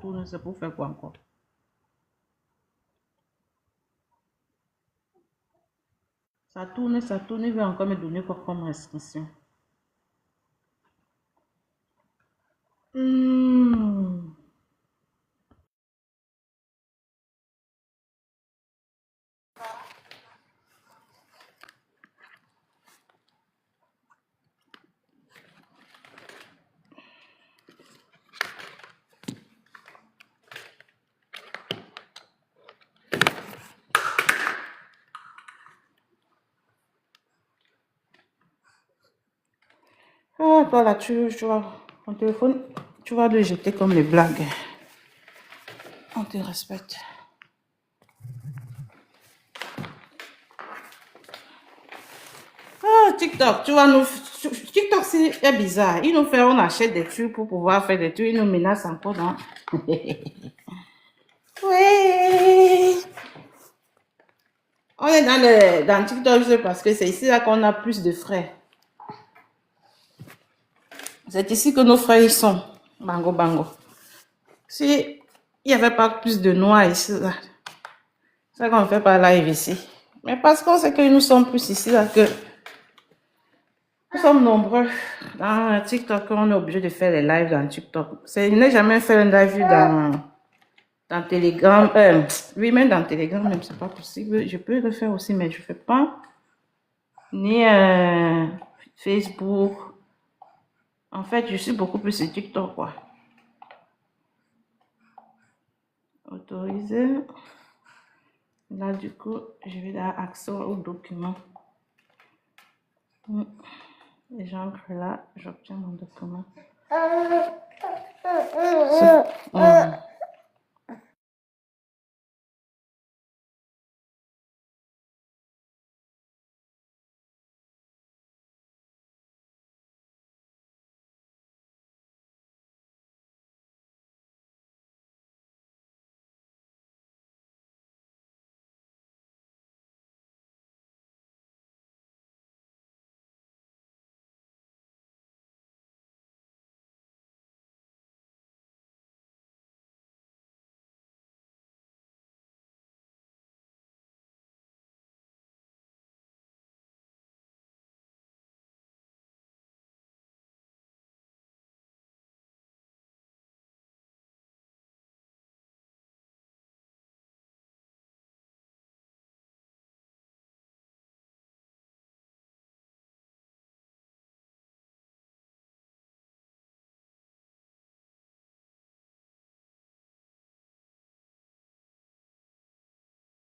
tourne, c'est pour faire quoi encore? Ça tourne, il veut encore me donner quoi comme restriction? Hmm. Ah, toi là, tu vas, ton téléphone, tu vas le jeter comme les blagues. On te respecte. Ah, TikTok, tu vois, TikTok, c'est bizarre. Il nous fait, on achète des trucs pour pouvoir faire des trucs. Il nous menace encore dans. Oui. On est dans TikTok, c'est parce que c'est ici là qu'on a plus de frais. C'est ici que nos frères ils sont. Bango, bango. Si il n'y avait pas plus de noirs ici, là, c'est qu'on ne fait pas live ici. Mais parce qu'on sait que nous sommes plus ici, là, que nous sommes nombreux dans TikTok, on est obligé de faire les lives dans TikTok. Je n'ai jamais fait un live dans Telegram. Oui, même dans Telegram, même, c'est pas possible. Je peux le faire aussi, mais je ne fais pas. Ni Facebook. En fait, je suis beaucoup plus sur TikTok, quoi. Autoriser. Là, du coup, je vais dar accès au document. Et j'entre là, j'obtiens mon document.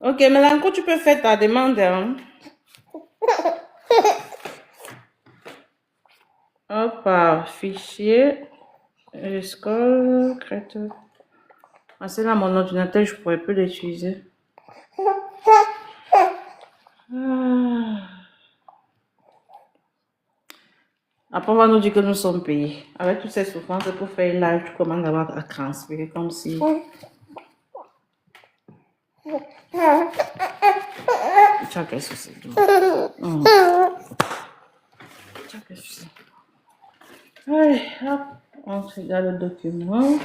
Ok, Mélanco, tu peux faire ta demande. Hein? Hop, fichier, je scroll, crête. Ah, c'est là mon ordinateur, je pourrais plus l'utiliser. Après, on va nous dire que nous sommes payés. Avec toutes ces souffrances, pour faire une live, tu commandes à transférer comme si. Tu as quel souci? Tu as quel souci? Allez, hop, on regarde le document.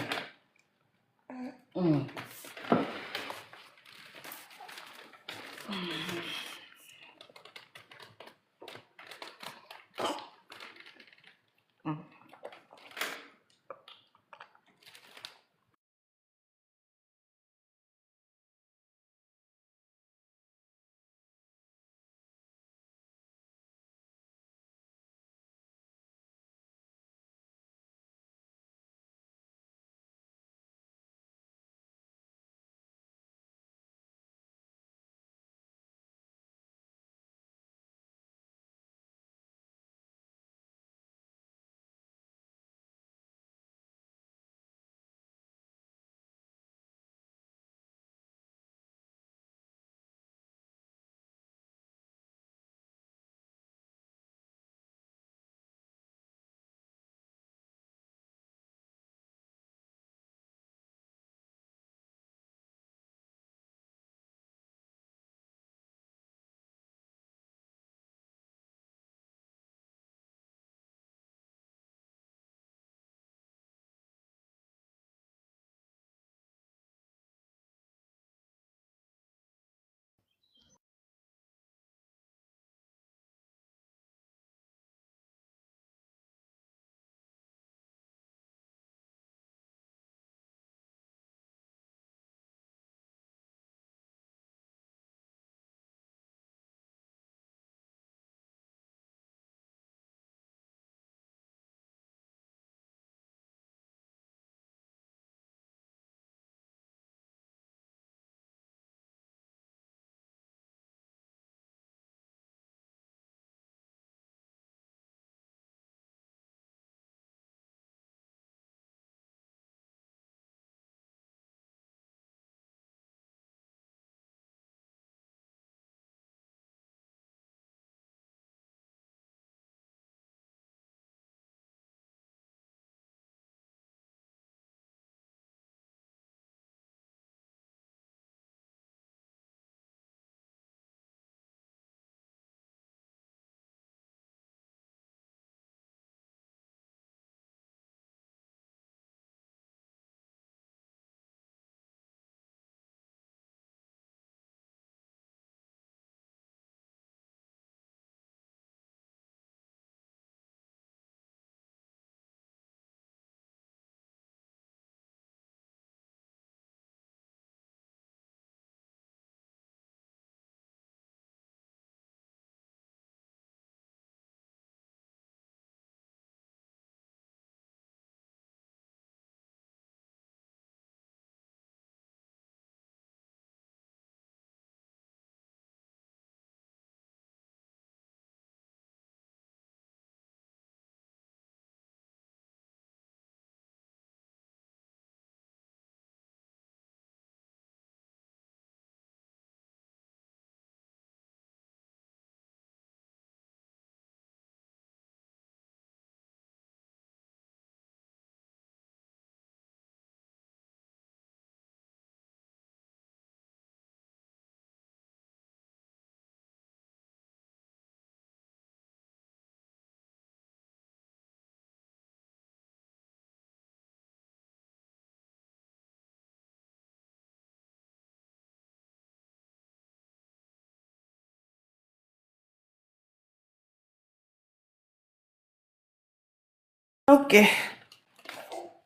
Ok.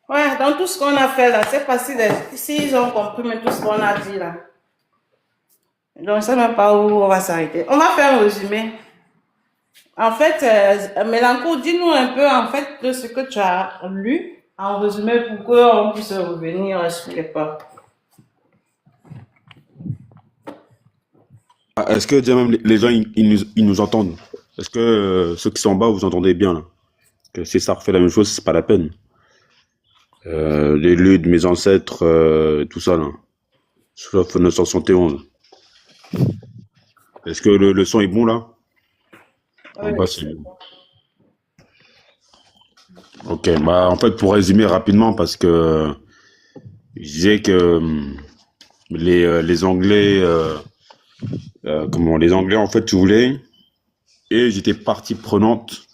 Ouais, dans tout ce qu'on a fait là, c'est pas s'ils ont compris mais tout ce qu'on a dit là. Donc, je ne sais même pas où on va s'arrêter. On va faire un résumé. En fait, Mélanco, dis-nous un peu en fait de ce que tu as lu en résumé pour qu'on puisse revenir sur les pas. Ah, est-ce que déjà même les gens ils nous entendent? Est-ce que ceux qui sont en bas vous entendez bien là? Que si ça refait la même chose, c'est pas la peine. Les lieux de mes ancêtres, tout ça là. Sauf 971. Est-ce que le son est bon là? En Oui, bas c'est bon. Ok, bah en fait pour résumer rapidement parce que je disais que les Anglais, comment les Anglais en fait, tu voulais, et j'étais partie prenante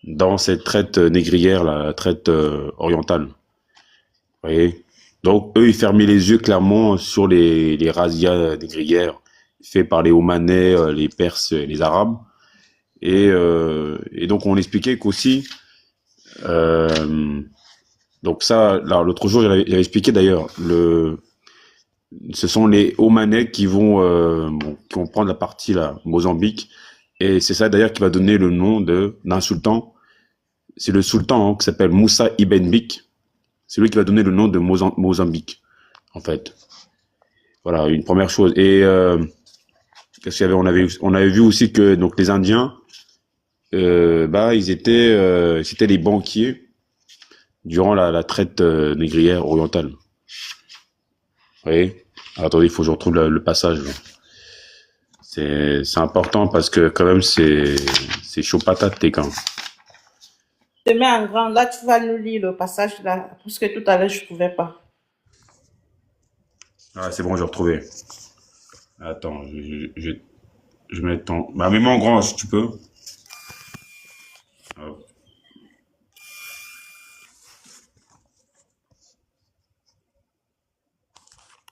dans cette traite négrière, la traite orientale. Vous voyez. Donc eux, ils fermaient les yeux clairement sur les razzias négrières faits par les Omanais, les Perses, et les Arabes. Et donc on expliquait qu'aussi, euh, donc ça, là, l'autre jour, j'avais expliqué d'ailleurs, ce sont les Omanais qui vont prendre la partie là, Mozambique, et c'est ça d'ailleurs qui va donner le nom d'un sultan. C'est le sultan qui s'appelle Moussa Ibn Bik. C'est lui qui va donner le nom de Mozambique, en fait. Voilà, une première chose. Et qu'est-ce qu'il y avait? On avait vu aussi que donc les Indiens, bah c'était les banquiers durant la traite négrière orientale. Vous voyez? Alors, attendez, il faut que je retrouve le passage. C'est important parce que quand même c'est chaud patate les gars. je te mets en grand. Là, tu vas nous lire le passage là, parce que tout à l'heure, je ne pouvais pas. Ah, c'est bon, j'ai retrouvé. Attends, je mets le temps. Bah, mets-moi en grand si tu peux. Ah,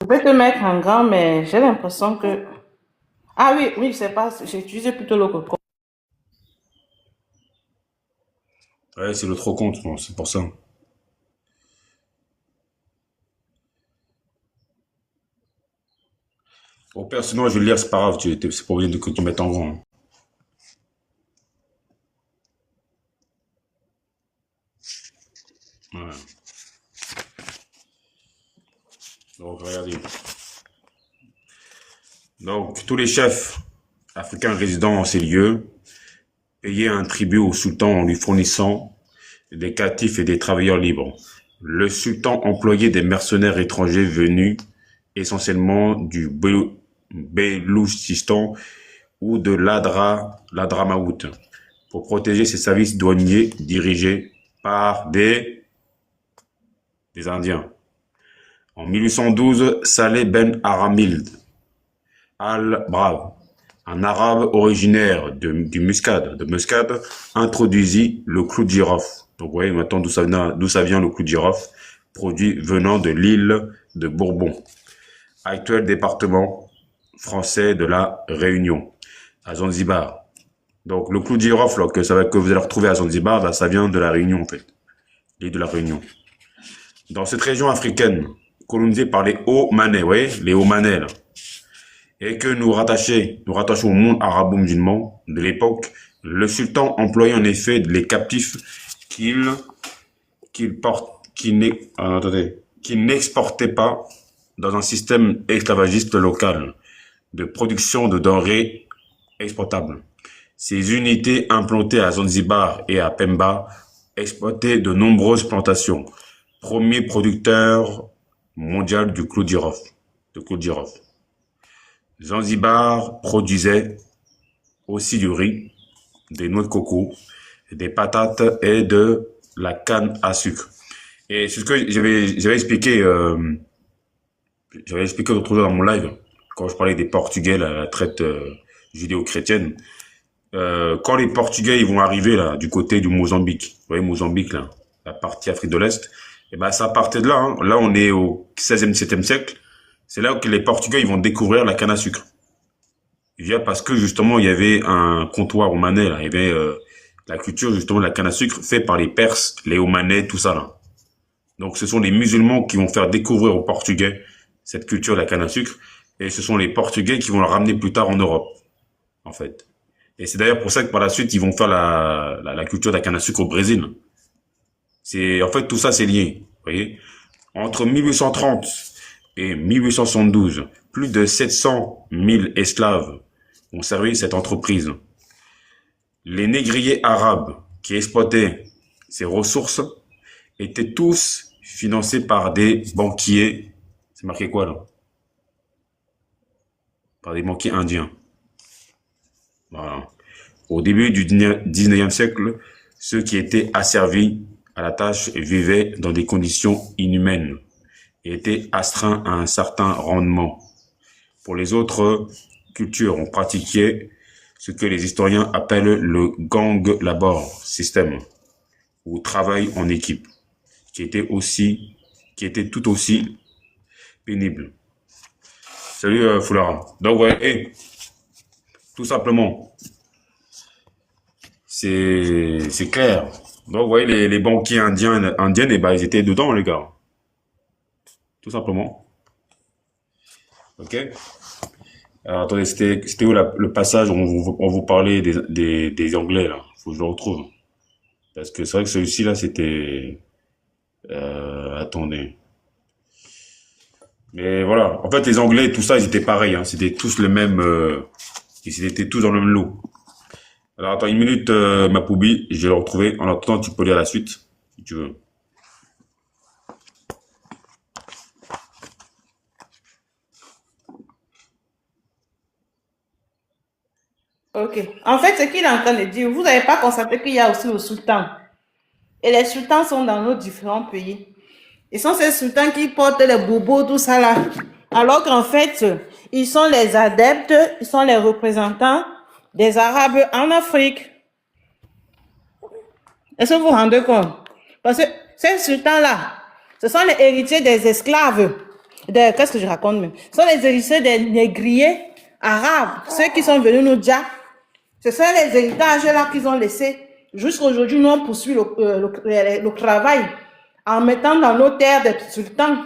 Je peux te mettre en grand, mais j'ai l'impression que... Ah oui, oui, c'est pas... J'ai utilisé plutôt le coco. ouais, c'est le trop compte, bon, c'est pour ça. Au pire, sinon je vais le lire, c'est pas grave, c'est pas obligé que tu mettes en grand, hein. Voilà. Donc regardez. Donc tous les chefs africains résidant en ces lieux payaient un tribut au sultan en lui fournissant des captifs et des travailleurs libres. Le sultan employait des mercenaires étrangers venus essentiellement du Beloutchistan ou de l'Hadramaout pour protéger ses services douaniers dirigés par des Indiens. En 1812, Saleh Ben Aramid al-Brave, un arabe originaire de Muscade, introduisit le clou de girofle. Donc, vous voyez maintenant d'où ça vient le clou de girofle, produit venant de l'île de Bourbon, actuel département français de la Réunion, à Zanzibar. Donc, le clou de girofle que vous allez retrouver à Zanzibar, bah, ça vient de la Réunion, en fait, l'île de la Réunion. Dans cette région africaine, colonisée par les Omanais, vous voyez, les Omanais, là, et que nous rattachons au monde arabo-musulman de l'époque, le sultan employait en effet les captifs qu'il qu'il porte, qu'il n'exportait pas dans un système esclavagiste local de production de denrées exportables. Ces unités implantées à Zanzibar et à Pemba exploitaient de nombreuses plantations, premier producteur mondial du clou de girofle. Zanzibar produisait aussi du riz, des noix de coco, des patates et de la canne à sucre. Et c'est ce que j'avais expliqué l'autre jour dans mon live, quand je parlais des Portugais, la traite judéo-chrétienne. Quand les Portugais ils vont arriver là du côté du Mozambique, vous voyez Mozambique là, la partie Afrique de l'Est, et ben ça partait de là, hein. Là on est au 16e, 17e siècle. C'est là que les Portugais ils vont découvrir la canne à sucre. Via parce que justement il y avait un comptoir romanais là, il y avait La culture, justement, de la canne à sucre faite par les Perses, les Omanais, tout ça, là. Donc, ce sont les musulmans qui vont faire découvrir aux Portugais cette culture de la canne à sucre. Et ce sont les Portugais qui vont la ramener plus tard en Europe, en fait. Et c'est d'ailleurs pour ça que par la suite, ils vont faire la culture de la canne à sucre au Brésil. En fait, tout ça, c'est lié. Vous voyez? Entre 1830 et 1872, plus de 700 000 esclaves ont servi cette entreprise. Les négriers arabes qui exploitaient ces ressources étaient tous financés par des banquiers. C'est marqué quoi là? Par des banquiers indiens. Voilà. Au début du 19e siècle, ceux qui étaient asservis à la tâche vivaient dans des conditions inhumaines et étaient astreints à un certain rendement. Pour les autres cultures, on pratiquait ce que les historiens appellent le gang labor system, ou travail en équipe, qui était tout aussi pénible. Salut Foulara. Donc ouais, tout simplement, c'est clair. Donc vous voyez, les banquiers indiennes, ils étaient dedans, les gars. Tout simplement. Ok. Alors attendez, c'était où le passage où on vous parlait des Anglais, là? Faut que je le retrouve. Parce que c'est vrai que celui-ci, là, c'était... attendez. Mais voilà. En fait, les Anglais, tout ça, ils étaient pareils, hein. C'était tous le même... ils étaient tous dans le même lot. Alors attends une minute, ma poubie, je vais le retrouver. En attendant, tu peux lire la suite, si tu veux. Ok. En fait, ce qu'il est en train de dire, vous n'avez pas constaté qu'il y a aussi le sultan. Et les sultans sont dans nos différents pays. Ils sont ces sultans qui portent les bobos, tout ça là. Alors qu'en fait, ils sont les adeptes, ils sont les représentants des Arabes en Afrique. Est-ce que vous vous rendez compte? Parce que ces sultans-là, ce sont les héritiers des esclaves. Qu'est-ce que je raconte même? Ce sont les héritiers des négriers arabes, ceux qui sont venus nous dire. Ce sont les héritages-là qu'ils ont laissés. Jusqu'à aujourd'hui, nous on poursuit le travail en mettant dans nos terres des sultans,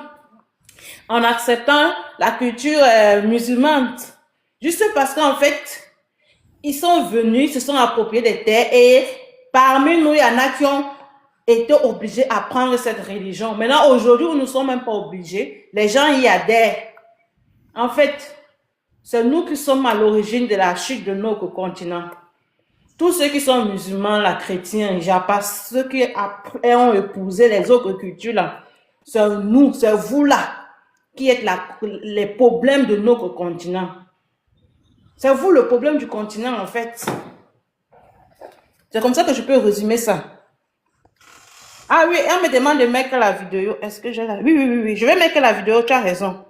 en acceptant la culture musulmane. Juste parce qu'en fait, ils sont venus, se sont appropriés des terres et parmi nous, il y en a qui ont été obligés à prendre cette religion. Maintenant, aujourd'hui, nous ne sommes même pas obligés. Les gens y adhèrent. En fait, c'est nous qui sommes à l'origine de la chute de notre continent. Tous ceux qui sont musulmans, la chrétiens, japa, ceux qui ont épousé les autres cultures, là, c'est nous, c'est vous là, qui êtes les problèmes de notre continent. C'est vous le problème du continent, en fait. C'est comme ça que je peux résumer ça. Ah oui, elle me demande de mettre la vidéo. Est-ce que j'ai la... Oui. Je vais mettre la vidéo, tu as raison.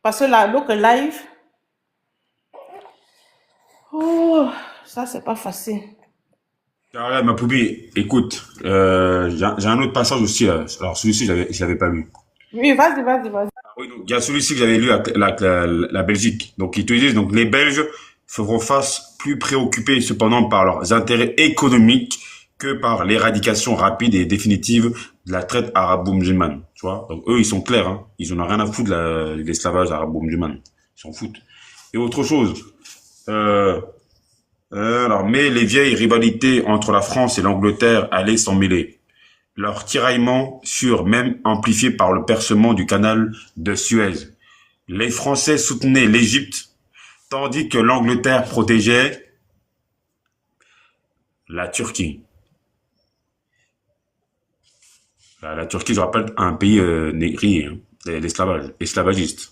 Parce que là, l'autre live... Oh, ça, c'est pas facile. Ah, ma poubie, écoute, j'ai un autre passage aussi. Alors celui-ci, je l'avais pas lu. Oui, vas-y. Oui, donc, il y a celui-ci que j'avais lu, la Belgique. Donc, ils te disent, donc, les Belges feront face plus préoccupés cependant par leurs intérêts économiques que par l'éradication rapide et définitive de la traite arabo-musulmane. Tu vois? Donc, eux, ils sont clairs, hein. Ils en ont rien à foutre de l'esclavage arabo-musulman. Ils s'en foutent. Et autre chose, alors, mais les vieilles rivalités entre la France et l'Angleterre allaient s'en mêler. Leurs tiraillements furent même amplifiés par le percement du canal de Suez. Les Français soutenaient l'Égypte, tandis que l'Angleterre protégeait la Turquie. La Turquie, je rappelle, un pays négrier, hein, esclavagiste.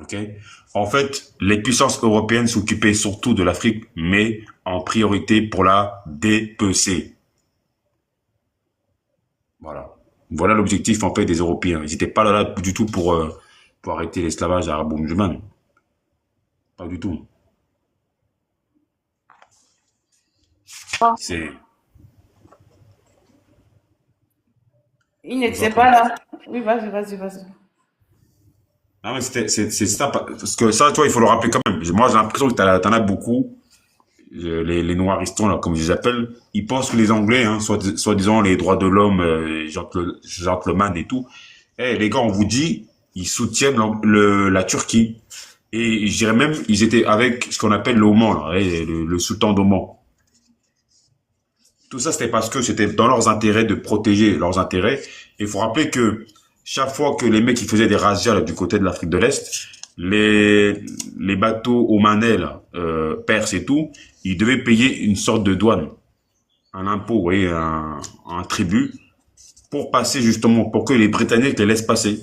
Okay. En fait, les puissances européennes s'occupaient surtout de l'Afrique, mais en priorité pour la dépecer. Voilà l'objectif en fait des Européens. Ils n'étaient pas là du tout pour arrêter l'esclavage arabo-musulman. Pas du tout. C'est... Il n'était pas là. Oui, vas-y. Ah mais c'est ça, parce que ça, toi, il faut le rappeler quand même. Moi, j'ai l'impression que t'en as beaucoup. les Noiristons, là, comme ils les appellent, ils pensent que les Anglais, hein, soi-disant les droits de l'homme, gentleman et tout, eh, les gars, on vous dit, ils soutiennent la Turquie. Et je dirais même, ils étaient avec ce qu'on appelle l'Oman, là, le sultan d'Oman. Tout ça, c'était parce que c'était dans leurs intérêts de protéger leurs intérêts. Et il faut rappeler que chaque fois que les mecs ils faisaient des razzias là, du côté de l'Afrique de l'Est, les bateaux omanais, là, perses et tout, ils devaient payer une sorte de douane, un impôt, vous voyez, un tribut, pour passer justement, pour que les Britanniques les laissent passer.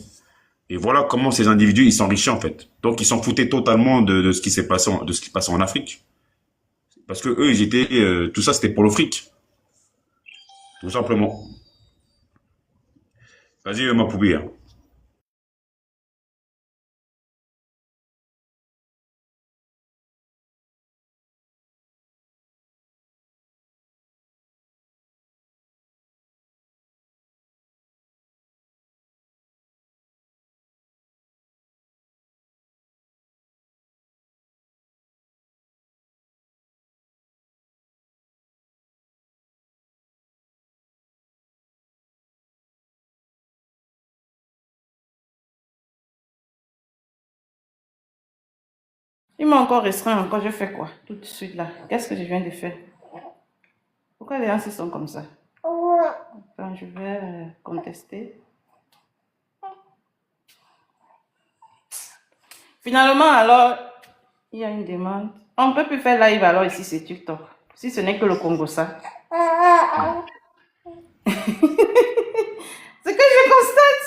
Et voilà comment ces individus, ils s'enrichissaient en fait. Donc ils s'en foutaient totalement de ce qui s'est passé, de ce qui passait en Afrique. Parce que eux, ils étaient, tout ça, c'était pour le fric, tout simplement. Vas-y, ma poubelle. Hein. Il m'a encore restreint, encore, je fais quoi? Tout de suite là. Qu'est-ce que je viens de faire? Pourquoi les gens ils sont comme ça? Attends, je vais contester. Finalement, alors, il y a une demande. On ne peut plus faire live alors ici, c'est TikTok. Si ce n'est que le Congo, ça. C'est que je constate.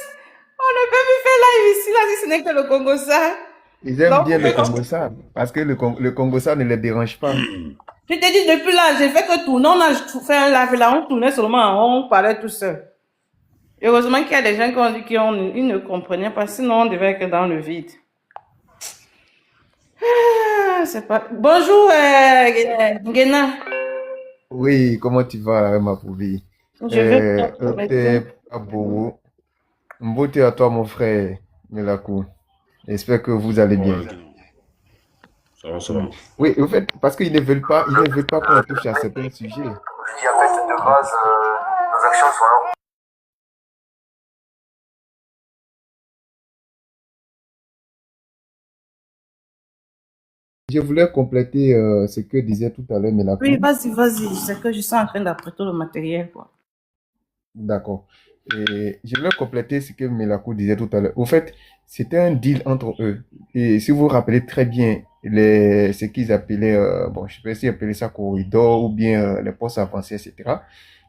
On ne peut plus faire live ici, là, si ce n'est que le Congo, ça. Ils aiment Donc, bien le Congo-ça, parce que le Congo-ça ne les dérange pas. je t'ai dit depuis là, j'ai fait que tourner. On a fait un live là, on tournait seulement en rond, on parlait tout seul. Heureusement qu'il y a des gens qui ont dit qu'ils ne comprenaient pas, sinon on devait être dans le vide. Ah, c'est pas... Bonjour, Guéna. Oui, comment tu vas, ma poubelle? Je vais bien te mettre. T'es pas beau. Beauté à toi, mon frère Melakou. J'espère que vous allez bien. Ouais, ça va, ça va. Mm. Oui, en fait, parce qu'ils ne veulent pas qu'on touche à certains sujets. Je dis en fait de base, nos actions sont Je voulais compléter ce que disait tout à l'heure Oui, Melakou. vas-y. C'est que je suis en train d'apprêter le matériel, quoi. D'accord. Et je voulais compléter ce que Melakou disait tout à l'heure. Au fait, c'était un deal entre eux. Et si vous vous rappelez très bien, ce qu'ils appelaient, bon, je ne sais pas s'ils appelaient ça corridor ou bien les postes avancés, etc.,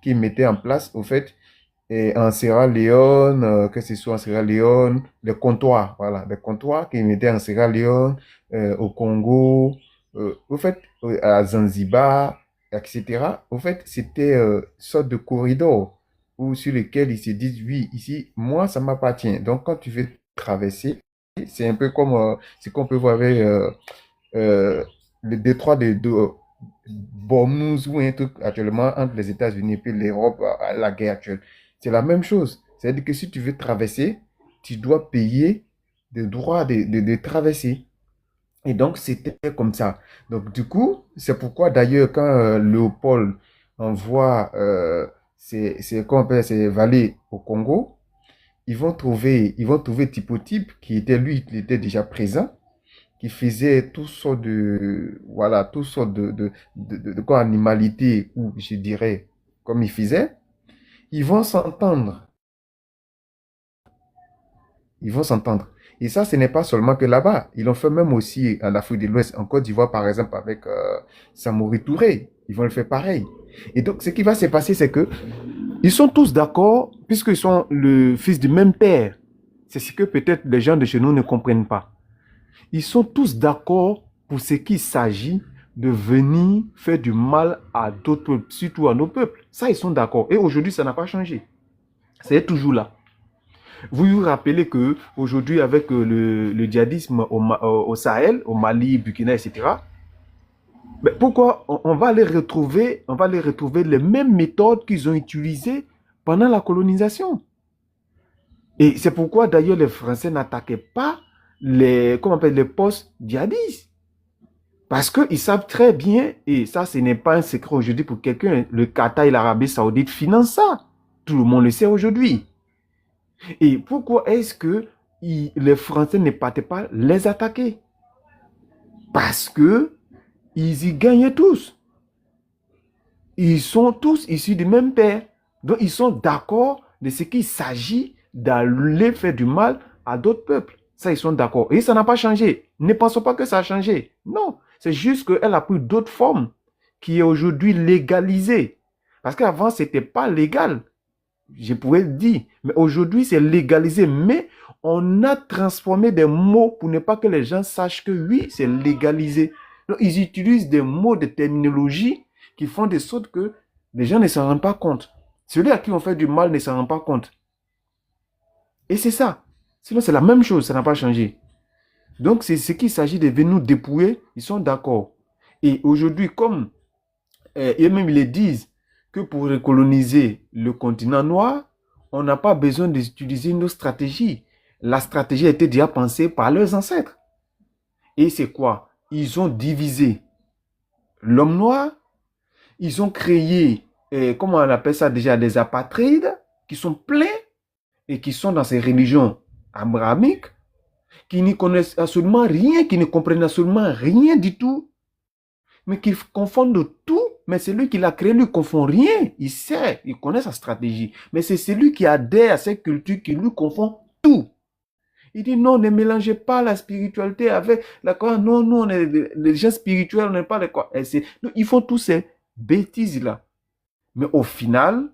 qu'ils mettaient en place, au fait, et en Sierra Leone, que ce soit en Sierra Leone, les comptoirs, voilà, les comptoirs qu'ils mettaient en Sierra Leone, au Congo, au fait, à Zanzibar, etc. Au fait, c'était une sorte de corridor ou sur lequel ils se disent, oui, ici, moi, ça m'appartient. Donc, quand tu veux traverser, c'est un peu comme ce qu'on peut voir avec euh, le détroit de Bormuz ou un truc actuellement entre les États-Unis et puis l'Europe à la guerre actuelle. C'est la même chose. C'est-à-dire que si tu veux traverser, tu dois payer des droits de traverser. Et donc, c'était comme ça. Donc, du coup, c'est pourquoi d'ailleurs, quand Léopold envoie qu'on appelle ces valets au Congo, ils vont trouver Typotype, qui était lui, il était déjà présent, qui faisait toutes sortes de, voilà, toutes sortes de quoi, animalité, ou je dirais, comme il faisait, ils vont s'entendre. Ils vont s'entendre. Et ça, ce n'est pas seulement que là-bas. Ils l'ont fait même aussi en Afrique de l'Ouest, en Côte d'Ivoire, par exemple, avec Samori Touré. Ils vont le faire pareil. Et donc, ce qui va se passer, c'est que ils sont tous d'accord, puisqu'ils sont le fils du même père. C'est ce que peut-être les gens de chez nous ne comprennent pas. Ils sont tous d'accord pour ce qu'il s'agit de venir faire du mal à d'autres peuples, surtout à nos peuples. Ça, ils sont d'accord. Et aujourd'hui, ça n'a pas changé. C'est toujours là. Vous vous rappelez que aujourd'hui, avec le djihadisme au Sahel, au Mali, Burkina, etc., mais pourquoi on va les retrouver les mêmes méthodes qu'ils ont utilisées pendant la colonisation. Et c'est pourquoi d'ailleurs les Français n'attaquaient pas les postes djihadistes. Parce qu'ils savent très bien, et ça, ce n'est pas un secret aujourd'hui pour quelqu'un, le Qatar et l'Arabie Saoudite financent ça. Tout le monde le sait aujourd'hui. Et pourquoi est-ce que les Français ne partaient pas les attaquer? Parce que ils y gagnent tous. Ils sont tous issus du même père. Donc, ils sont d'accord de ce qu'il s'agit d'aller faire du mal à d'autres peuples. Ça, ils sont d'accord. Et ça n'a pas changé. Ne pensons pas que ça a changé. Non. C'est juste qu'elle a pris d'autres formes qui est aujourd'hui légalisée. Parce qu'avant, ce n'était pas légal. Je pourrais le dire. Mais aujourd'hui, c'est légalisé. Mais on a transformé des mots pour ne pas que les gens sachent que oui, c'est légalisé. Donc, ils utilisent des mots de terminologie qui font de sorte que les gens ne s'en rendent pas compte. Celui à qui on fait du mal ne s'en rend pas compte. Et c'est ça. Sinon, c'est la même chose, ça n'a pas changé. Donc, c'est ce qu'il s'agit de venir nous dépouiller, ils sont d'accord. Et aujourd'hui, comme eux-mêmes ils le disent, que pour recoloniser le continent noir, on n'a pas besoin d'utiliser une autre stratégie. La stratégie a été déjà pensée par leurs ancêtres. Et c'est quoi? Ils ont divisé l'homme noir. Ils ont créé, comment on appelle ça déjà, des apatrides qui sont pleins et qui sont dans ces religions abrahamiques, qui n'y connaissent absolument rien, qui ne comprennent absolument rien du tout, mais qui confondent tout. Mais celui qui l'a créé, lui, ne confond rien. Il sait, il connaît sa stratégie. Mais c'est celui qui adhère à cette culture qui lui confond tout. Il dit non, ne mélangez pas la spiritualité avec la quoi. Non, nous, on est les gens spirituels, on n'est pas les quoi. Ils font tous ces bêtises-là. Mais au final,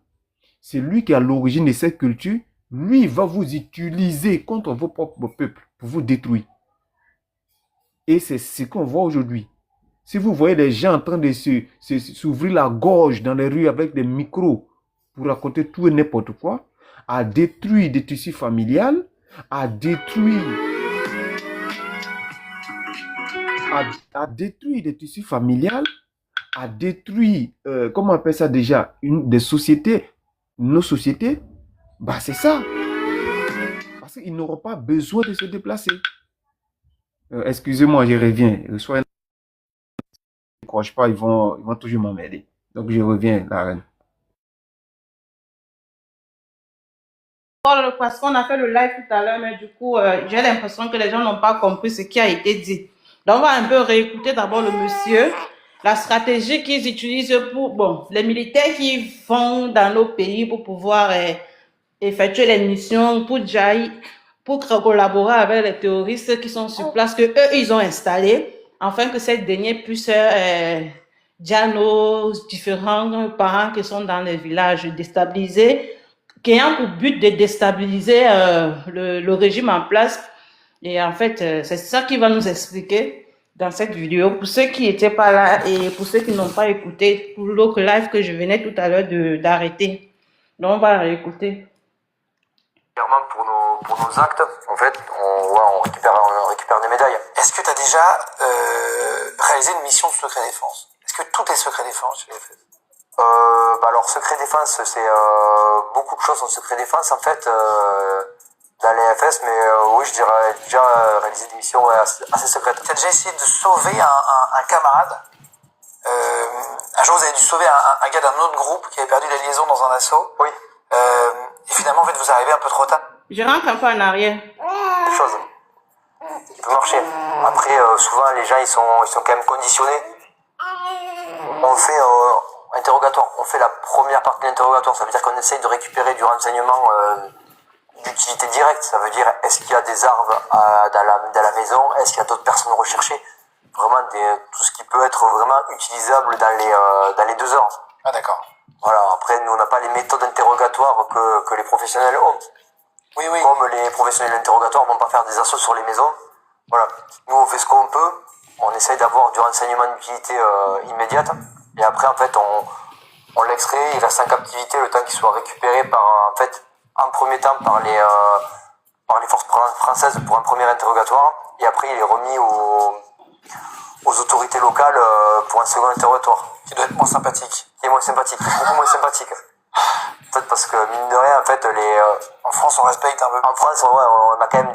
c'est lui qui est à l'origine de cette culture. Lui, il va vous utiliser contre vos propres peuples pour vous détruire. Et c'est ce qu'on voit aujourd'hui. Si vous voyez des gens en train de s'ouvrir la gorge dans les rues avec des micros pour raconter tout et n'importe quoi, à détruire des tissus familiales, à détruire des tissus familiales, à détruire, comment on appelle ça déjà, des sociétés, nos sociétés, bah c'est ça. Parce qu'ils n'auront pas besoin de se déplacer. Excusez-moi, je reviens. Soyez ne croche pas, ils vont toujours m'emmerder. Donc je reviens, la reine. Parce qu'on a fait le live tout à l'heure, mais du coup, j'ai l'impression que les gens n'ont pas compris ce qui a été dit. Donc, on va un peu réécouter d'abord le monsieur, la stratégie qu'ils utilisent pour, bon, les militaires qui vont dans nos pays pour pouvoir effectuer les missions, pour collaborer avec les terroristes qui sont sur place, que eux, ils ont installés, afin que ces derniers puissent dire nos différents parents qui sont dans les villages déstabilisés, qui ayant pour but de déstabiliser le régime en place. Et en fait, c'est ça qu'il va nous expliquer dans cette vidéo. Pour ceux qui n'étaient pas là et pour ceux qui n'ont pas écouté l'autre live que je venais tout à l'heure d'arrêter. Donc, on va réécouter. Pour nos actes, en fait, on récupère des médailles. Est-ce que tu as déjà réalisé une mission de secret défense? Est-ce que tout est secret défense tu l'as fait? Alors, secret défense, c'est beaucoup de choses en secret défense, en fait, dans les FS, mais oui, je dirais déjà réaliser des missions assez secrètes. Tu as déjà essayé de sauver un camarade? Un jour, vous avez dû sauver un gars d'un autre groupe qui avait perdu la liaison dans un assaut. Oui. Et finalement, en fait, vous arrivez un peu trop tard. Je rentre un peu en arrière. Quelque chose qui peut marcher. Après, souvent, les gens, ils sont quand même conditionnés. On fait interrogatoire. On fait la première partie de l'interrogatoire. Ça veut dire qu'on essaye de récupérer du renseignement d'utilité directe. Ça veut dire, est-ce qu'il y a des armes dans la maison? Est-ce qu'il y a d'autres personnes recherchées? Vraiment, tout ce qui peut être vraiment utilisable dans les 2 heures. Ah, d'accord. Voilà. Après, nous, on n'a pas les méthodes interrogatoires que les professionnels ont. Oui. Comme les professionnels d'interrogatoire vont pas faire des assauts sur les maisons. Voilà. Nous, on fait ce qu'on peut. On essaye d'avoir du renseignement d'utilité immédiate. Et après, en fait, on l'extrait. Il reste en captivité le temps qu'il soit récupéré en premier temps par les forces françaises pour un premier interrogatoire. Et après, il est remis aux autorités locales pour un second interrogatoire. Qui doit être moins sympathique. Qui est moins sympathique. Beaucoup moins sympathique. Peut-être parce que, mine de rien, en fait, en France, on respecte un peu. En France, ouais, on a quand même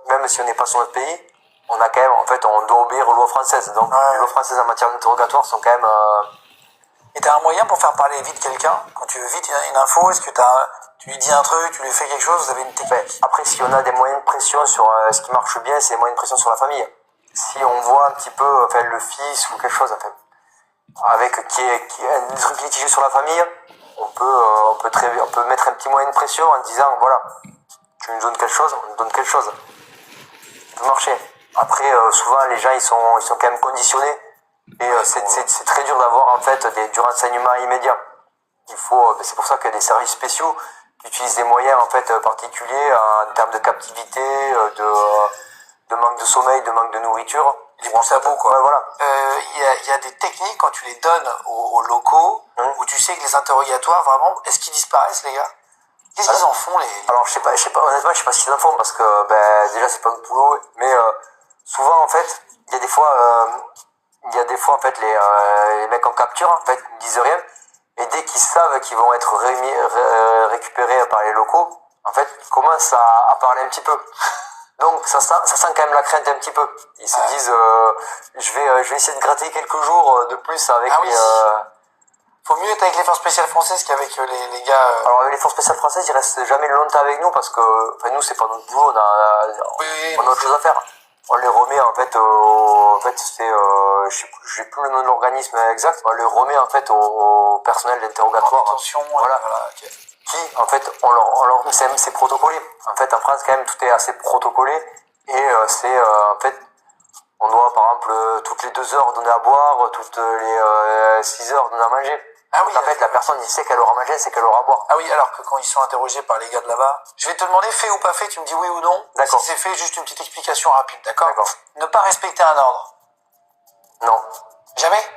même si on n'est pas sur notre pays, on a quand même, en fait, on doit obéir aux lois françaises. Donc, les lois françaises en matière d'interrogatoire sont quand même... Et t'as un moyen pour faire parler vite quelqu'un? Quand tu veux vite une info, est-ce que tu lui dis un truc, tu lui fais quelque chose, vous avez une technique? Après, si on a des moyens de pression sur ce qui marche bien, c'est les moyens de pression sur la famille. Si on voit un petit peu enfin, le fils ou quelque chose, enfin, avec qui est un truc litigé sur la famille, on peut mettre un petit moyen de pression en disant voilà, tu nous donnes quelque chose, on nous donne quelque chose. Ça peut marcher. Après, souvent les gens ils sont quand même conditionnés et c'est très dur d'avoir en fait du renseignement immédiat. C'est pour ça qu'il y a des services spéciaux qui utilisent des moyens en fait particuliers en termes de captivité, de manque de sommeil, de manque de nourriture. Les bons sabots, quoi. Ouais, voilà. Il y a des techniques quand tu les donnes aux locaux, où tu sais que les interrogatoires, vraiment, est-ce qu'ils disparaissent, les gars? Qu'est-ce qu'ils en font, les... Alors, je sais pas, honnêtement, je sais pas ce qu'ils en font parce que, déjà, c'est pas notre boulot, mais, souvent, en fait, il y a des fois, en fait, les mecs en capture, en fait, ils disent rien, et dès qu'ils savent qu'ils vont être récupérés par les locaux, en fait, ils commencent à parler un petit peu. Donc ça sent quand même la crainte un petit peu. Ils se disent je vais essayer de gratter quelques jours de plus avec les... Faut mieux être avec les forces spéciales françaises qu'avec les gars... Alors avec les forces spéciales françaises, ils restent jamais longtemps avec nous parce que enfin, nous c'est pas notre boulot, on a autre chose à faire. On les remet en fait c'est j'ai plus le nom de l'organisme exact, on les remet en fait au personnel d'interrogatoire. Attention, voilà. Okay. Qui, en fait, c'est protocolé. En fait, en France, quand même, tout est assez protocolé. Et en fait, on doit, par exemple, toutes les 2 heures donner à boire, toutes les 6 heures donner à manger. Ah oui, en fait, la personne, il sait qu'elle aura mangé, c'est qu'elle aura à boire. Ah oui, alors que quand ils sont interrogés par les gars de là-bas, je vais te demander fait ou pas fait, tu me dis oui ou non. D'accord. Si c'est fait, juste une petite explication rapide, d'accord? Ne pas respecter un ordre. Non. Jamais?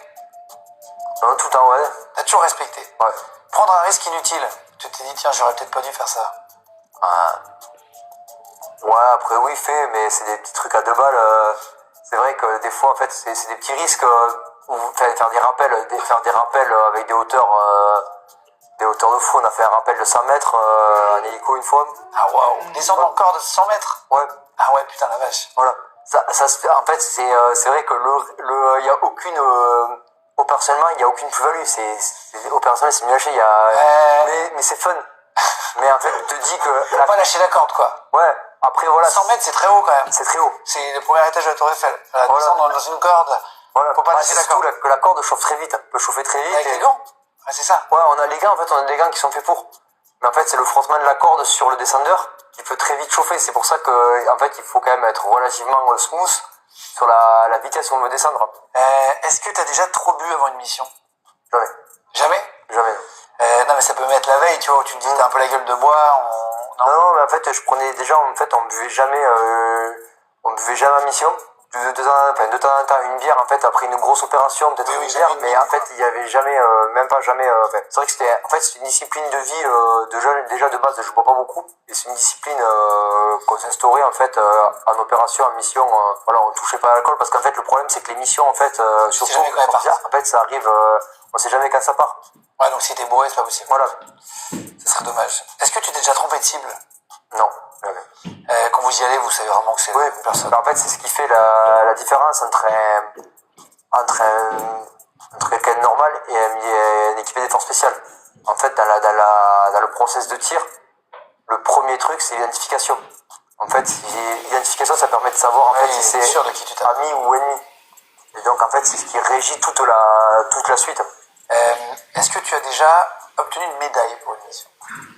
Non, tout le temps, ouais. T'as toujours respecté? Ouais. Prendre un risque inutile. Tu t'es dit, tiens, j'aurais peut-être pas dû faire ça. Ouais, après, oui, fait, mais c'est des petits trucs à 2 balles. C'est vrai que des fois, en fait, c'est des petits risques. Faire des rappels avec des hauteurs de fou. On a fait un rappel de 100 mètres en hélico une fois. Ah waouh, descendre encore de 100 mètres? Ouais. Ah ouais, putain la vache. Voilà. Ça se fait, en fait, c'est vrai que il y a aucune, opérationnellement, il n'y a aucune plus-value. Opérationnellement, c'est mieux lâché, mais c'est fun. Mais en fait, tu te dis que... Faut pas lâcher la corde, quoi. Ouais. Après, voilà. 100 mètres, c'est très haut, quand même. C'est très haut. C'est le premier étage de la Tour Eiffel. Descendre dans une corde. Voilà. Faut pas lâcher la corde. Que la corde chauffe très vite. Elle peut chauffer très vite. Avec les gants? Ouais, c'est ça. Ouais, on a des gants qui sont faits pour. Mais en fait, c'est le frottement de la corde sur le descendeur qui peut très vite chauffer. C'est pour ça que, en fait, il faut quand même être relativement smooth sur la vitesse où on veut descendre. Est-ce que t'as déjà trop bu avant une mission? Jamais. Jamais? Jamais. Non, mais ça peut mettre la veille, tu vois, où tu te dis t'as un peu la gueule de bois, Non, mais en fait, je prenais déjà, en fait, on buvait jamais à mission. De temps en temps, une bière, en fait, après une grosse opération, peut-être une bière, mais en fait, il y avait jamais, c'est vrai que c'est une discipline de vie, déjà de base, je bois pas beaucoup, et c'est une discipline, qu'on s'instaurait, en fait, en opération, en mission, voilà, on touchait pas à l'alcool, parce qu'en fait, le problème, c'est que les missions, en fait, surtout, en fait, ça arrive, on sait jamais quand ça part. Ouais, donc si t'es bourré, c'est pas possible. Voilà. Ça serait dommage. Est-ce que tu t'es déjà trompé de cible? Non, jamais. Quand vous y allez, vous savez vraiment que c'est une personne. En fait, c'est ce qui fait la différence entre quelqu'un de normal et un équipé des forces spéciales. En fait, dans le process de tir, le premier truc, c'est l'identification. En fait, l'identification, ça permet de savoir en fait, si c'est sûr de qui tu t'as. ami ou ennemi. Et donc, en fait, c'est ce qui régit toute la suite. Est-ce que tu as déjà obtenu une médaille pour une mission?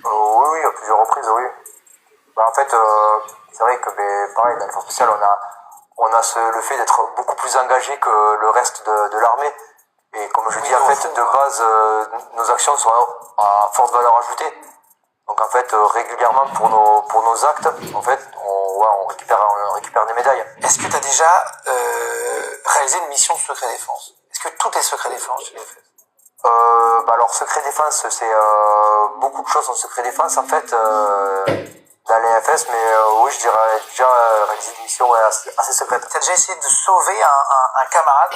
Oui, à plusieurs reprises, oui. En fait, c'est vrai que, pareil, dans les forces spéciales, on a le fait d'être beaucoup plus engagé que le reste de l'armée. Et comme je dis, en fait, de base, nos actions sont à forte valeur ajoutée. Donc, en fait, régulièrement, pour nos actes, en fait, on récupère des médailles. Est-ce que tu as déjà réalisé une mission de secret défense? Est-ce que tous tes secrets défense, tu les as fait? Alors, secret défense, c'est beaucoup de choses en secret défense, en fait, dans les FS, mais oui, je dirais déjà réaliser une mission assez secrète. Tu as déjà essayé de sauver un camarade?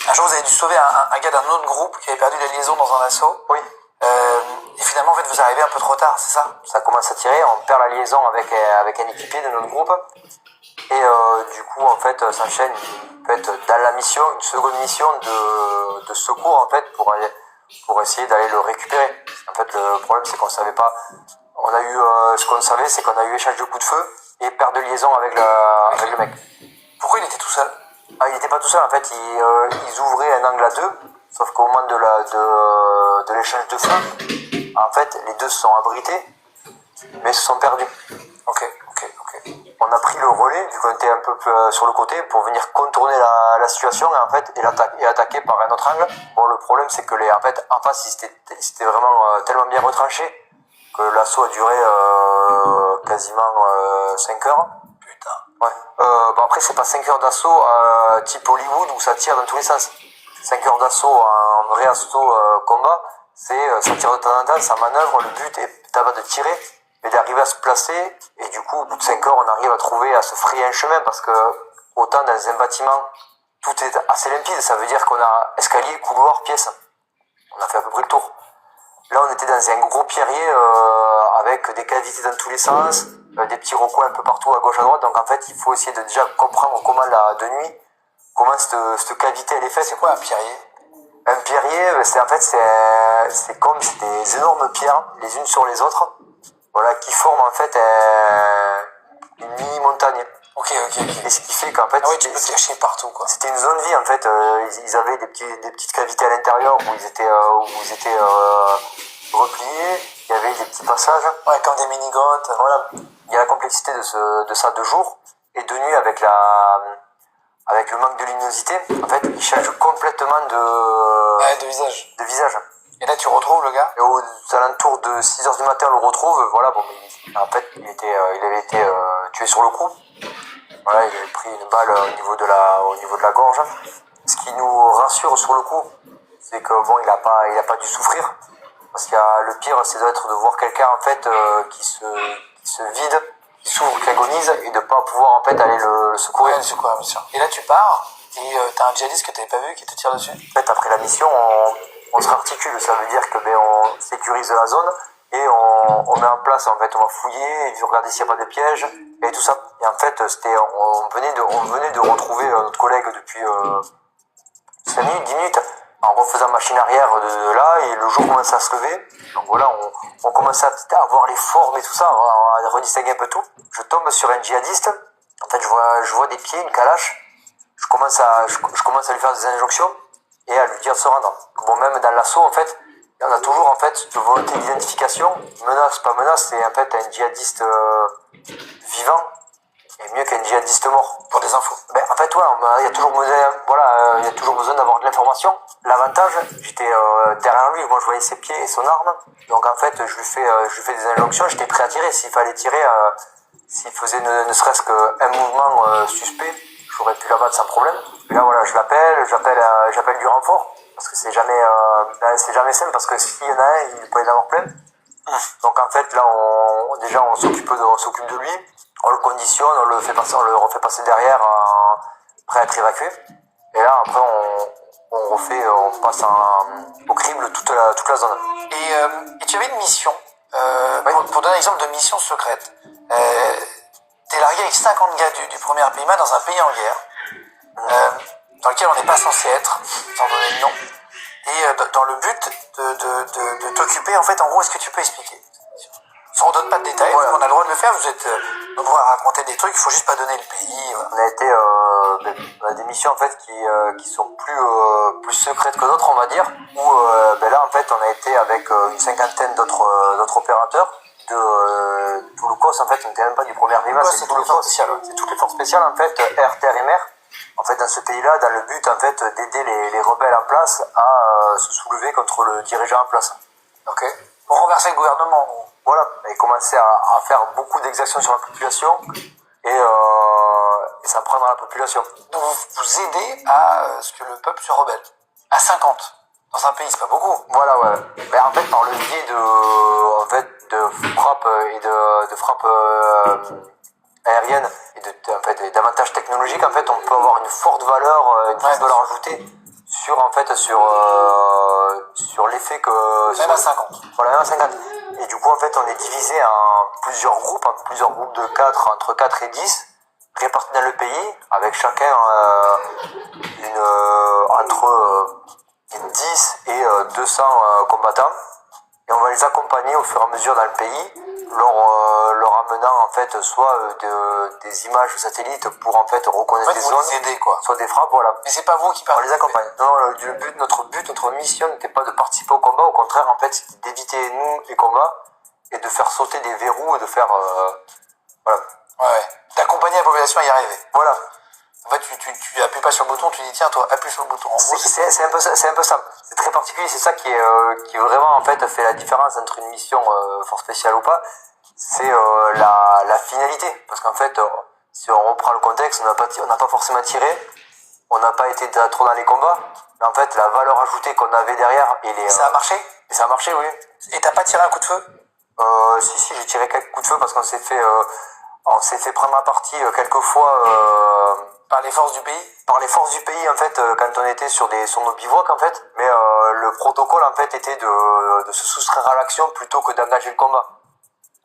Un jour, vous avez dû sauver un gars d'un autre groupe qui avait perdu la liaison dans un assaut. Oui. Et finalement, en fait, vous arrivez un peu trop tard, c'est ça? Ça commence à tirer, on perd la liaison avec un équipier de notre groupe. Et du coup, en fait, s'enchaîne en fait, dans la mission, une seconde mission de secours, en fait, pour essayer d'aller le récupérer. En fait, le problème, c'est qu'on savait pas. On a eu, ce qu'on savait, c'est qu'on a eu échange de coups de feu et perte de liaison avec le mec. Pourquoi il était tout seul? Ah, il n'était pas tout seul, en fait, ils ouvraient un angle à deux, sauf qu'au moment de l'échange de feu, en fait, les deux se sont abrités, mais se sont perdus. Ok. On a pris le relais, vu qu'on était un peu sur le côté, pour venir contourner la situation et en fait, et attaquer par un autre angle. Bon, le problème, c'est que en fait, en face, ils étaient vraiment tellement bien retranchés que l'assaut a duré quasiment 5 heures. Putain. Ouais. Bon, après, c'est pas 5 heures d'assaut type Hollywood où ça tire dans tous les sens. 5 heures d'assaut, un vrai assaut combat, c'est ça tire de temps en temps, ça manœuvre, le but est pas de tirer, mais d'arriver à se placer, et du coup, au bout de 5 heures, on arrive à se frayer un chemin, parce que autant dans un bâtiment, tout est assez limpide, ça veut dire qu'on a escalier, couloir, pièce. On a fait à peu près le tour. Là, on était dans un gros pierrier avec des cavités dans tous les sens, des petits recoins un peu partout à gauche à droite. Donc en fait, il faut essayer de déjà comprendre comment de nuit, comment cette cavité elle est faite. C'est quoi un pierrier? Un pierrier, c'est comme des énormes pierres les unes sur les autres, voilà, qui forment en fait une mini montagne. Ok. Et ce qui fait qu'en fait, Ah oui, tu peux te cacher partout, quoi. c'était une zone vie en fait. Ils avaient des petites cavités à l'intérieur où ils étaient repliés. Il y avait des petits passages. Ouais, comme des mini-grottes. Voilà. Il y a la complexité de ça de jour, et de nuit avec le manque de luminosité. En fait, il change complètement Ouais, de visage. de visage. Et là, tu retrouves le gars? Et aux alentours de 6 heures du matin, on le retrouve. Voilà, bon, mais en fait, il avait été tué sur le coup. Voilà, il avait pris une balle au niveau de la gorge. Ce qui nous rassure sur le coup, c'est que bon, il a pas dû souffrir. Parce que le pire, c'est d'être de voir quelqu'un en fait qui se vide, qui s'ouvre, qui agonise, et de pas pouvoir en fait aller le secourir. Ouais, le secours, bien sûr. Et là, tu pars, et t'as un djihadiste que t'avais pas vu qui te tire dessus? En fait, après la mission, on se réarticule. Ça veut dire que on sécurise la zone et on met en place, en fait, on va fouiller, et regarder s'il n'y a pas de pièges et tout ça. Et en fait, on venait de retrouver notre collègue depuis 5 minutes, 10 minutes, en refaisant machine arrière de là, et le jour commençait à se lever. Donc voilà, on commençait à voir les formes et tout ça, à redistinguer un peu tout. Je tombe sur un djihadiste. En fait, je vois des pieds, une calache. Je commence à lui faire des injonctions et à lui dire de se rendre. Bon, même dans l'assaut, en fait, on a toujours, en fait, une volonté d'identification. Menace, pas menace, c'est en fait un djihadiste vivant est mieux qu'un djihadiste mort. Pour des infos. Ben, en fait, ouais, il y a toujours besoin d'avoir de l'information. L'avantage, j'étais derrière lui, moi je voyais ses pieds et son arme. Donc en fait, je lui fais des injonctions, j'étais prêt à tirer. S'il fallait tirer, s'il faisait ne serait-ce qu'un mouvement suspect, j'aurais pu l'abattre sans problème. Et là, voilà, j'appelle du renfort. Parce que c'est jamais simple, parce que s'il y en a un, il peut y en avoir plein. Donc en fait, là, on s'occupe de lui, on le conditionne, on le refait passer derrière, prêt à être évacué. Et là, après, on passe au crible toute la zone. Et tu avais une mission, pour donner un exemple de mission secrète. T'es largué avec 50 gars du premier PIMA dans un pays en guerre, dans lequel on n'est pas censé être, sans donner le nom, et dans le but de t'occuper, en fait, en gros, est-ce que tu peux expliquer? On ne donne pas de détails, Voilà. on a le droit de le faire, vous êtes nombreux à raconter des trucs, il faut juste pas donner le pays. Voilà. On a des missions en fait qui sont plus secrètes que d'autres, on va dire, où là en fait on a été avec une cinquantaine d'autres opérateurs de tout le COS. En fait, on n'était même pas du premier PIMA, Ouais, c'est tout le COS. C'est toutes les forces spéciales en fait, air, terre et mer. En fait, dans ce pays-là, dans le but en fait d'aider les rebelles en place à se soulever contre le dirigeant en place. Ok. Pour renverser le gouvernement, en gros. Voilà, et commencer à faire beaucoup d'exactions sur la population et s'en prendre à la population. Donc vous aidez à ce que le peuple se rebelle. À 50. Dans un pays, c'est pas beaucoup. Voilà, ouais. Mais en fait, par le biais de frappes et de frappes aériennes et d'avantages technologiques, en fait, on peut avoir une forte valeur ajoutée sur l'effet que... Même à 50. Voilà, même à 50. Et du coup, en fait, on est divisé en plusieurs groupes de 4, entre 4 et 10, répartis dans le pays, avec chacun entre 10 et 200 combattants. Et on va les accompagner au fur et à mesure dans le pays, leur amenant en fait soit des images satellites pour en fait reconnaître des zones, aider, quoi. soit des frappes, voilà. Mais c'est pas vous qui On parlez. les accompagne. Non, notre mission n'était pas de participer au combat, au contraire, en fait, c'était d'éviter, nous, les combats, et de faire sauter des verrous, et de faire, voilà. Ouais. D'accompagner la population à y arriver. Voilà. En fait, tu appuies pas sur le bouton, tu dis tiens, toi, appuie sur le bouton. En gros, C'est un peu ça, c'est très particulier, c'est ça qui vraiment, en fait, fait la différence entre une mission force spéciale ou pas, c'est la finalité. Parce qu'en fait, si on reprend le contexte, on n'a pas forcément tiré, on n'a pas été trop dans les combats, mais en fait, la valeur ajoutée qu'on avait derrière, ça a marché? Et ça a marché, oui. Et t'as pas tiré un coup de feu? Si, j'ai tiré quelques coups de feu parce qu'on s'est fait prendre à partie quelques fois Par les forces du pays? par les forces du pays, en fait, quand on était sur nos bivouacs, en fait. Mais le protocole, en fait, était de se soustraire à l'action plutôt que d'engager le combat.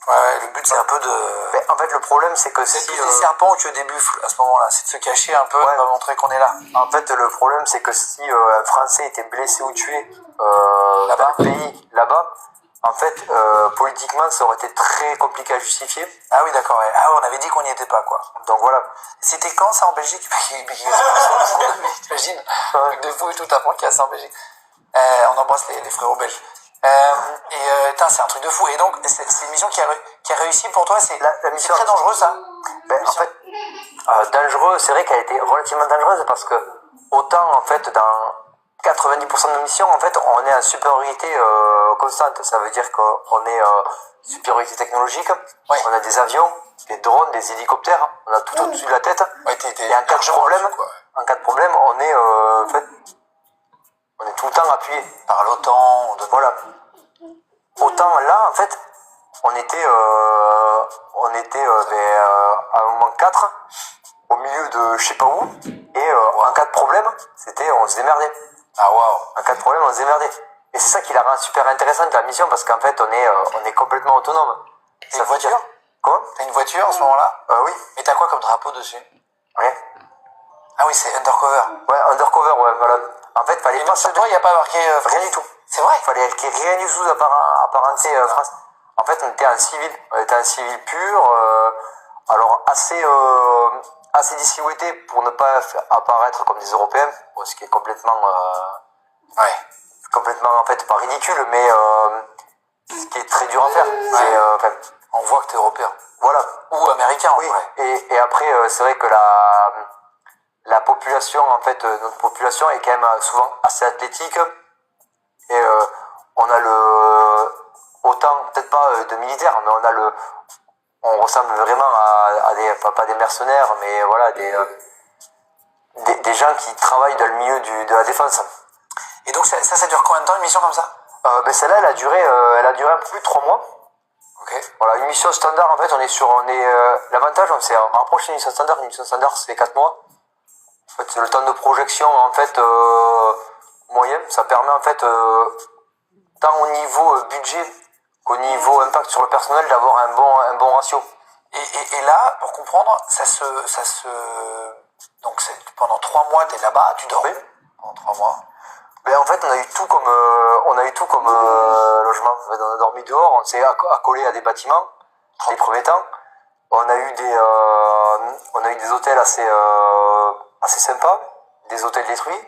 Ouais, le but c'est un peu de... Mais en fait, le problème, c'est que C'est si... plus des serpents que des buffles à ce moment-là. C'est de se cacher un peu, Ouais. de montrer qu'on est là. En fait, le problème, c'est que si un Français était blessé ou tué Là-bas. dans le pays, là-bas, en fait, politiquement, ça aurait été très compliqué à justifier. Ah oui, d'accord. Ouais. Ah, on avait dit qu'on n'y était pas, quoi. Donc voilà. C'était quand ça en Belgique? T'imagines? Avec de fou et tout apprendre qu'il y a ça en Belgique. On embrasse les frérots belges. C'est un truc de fou. Et donc, c'est une mission qui a réussi pour toi. C'est La mission- très dangereux, ça. En fait, dangereux, c'est vrai qu'elle a été relativement dangereuse parce que autant en fait dans 90% de nos missions, en fait, on est en supériorité constante. Ça veut dire qu'on est supériorité technologique. Ouais. On a des avions, des drones, des hélicoptères. On a tout au-dessus de la tête. Ouais, Et en cas de problème, on est en fait, on est tout le temps appuyé. Par l'OTAN, Voilà. Autant là, en fait, on était à un moment 4, au milieu de je sais pas où, et en cas de problème, on se démerdait. Ah, waouh. En cas de problème, on se démerdait. Et c'est ça qui la rend super intéressante, la mission, parce qu'en fait, on est complètement autonome. T'as une voiture? Quoi? T'as une voiture en ce moment-là? Oui. Et t'as quoi comme drapeau dessus? Rien. Ah oui, c'est undercover. Ouais, undercover, ouais, voilà. En fait, fallait Et pas donc, sur toi, il n'y a pas marqué... rien du tout. C'est vrai? Fallait qu'il n'y ait rien du tout apparenté France. En fait, on était en civil. On était en civil pur. Alors, assez dissimulé pour ne pas apparaître comme des Européens. Bon, ce qui est complètement, en fait, pas ridicule, mais ce qui est très dur à faire. On voit que t'es européen. Voilà. Ou américain, Oui. en vrai. Et après, c'est vrai que la population, en fait, notre population est quand même souvent assez athlétique. Et on a autant, peut-être pas de militaires, mais on ressemble vraiment à pas des mercenaires, mais voilà, des gens qui travaillent dans le milieu de la défense. Et donc, ça dure combien de temps, une mission comme ça? Celle-là, elle a duré un peu plus de 3 mois. Ok. Voilà, une mission standard, en fait, l'avantage, on s'est rapproché d'une mission standard. Une mission standard, c'est 4 mois. En fait, c'est le temps de projection, en fait, moyen. Ça permet, en fait, tant au niveau budget qu'au niveau impact sur le personnel, d'avoir un bon ratio. Et là, pour comprendre, donc, pendant 3 mois, t'es là-bas, tu dors. Oui. Pendant 3 mois. Mais en fait, on a eu tout comme logement. En fait, on a dormi dehors, on s'est accolé à des bâtiments, les premiers temps. On a eu des hôtels assez sympas, des hôtels détruits.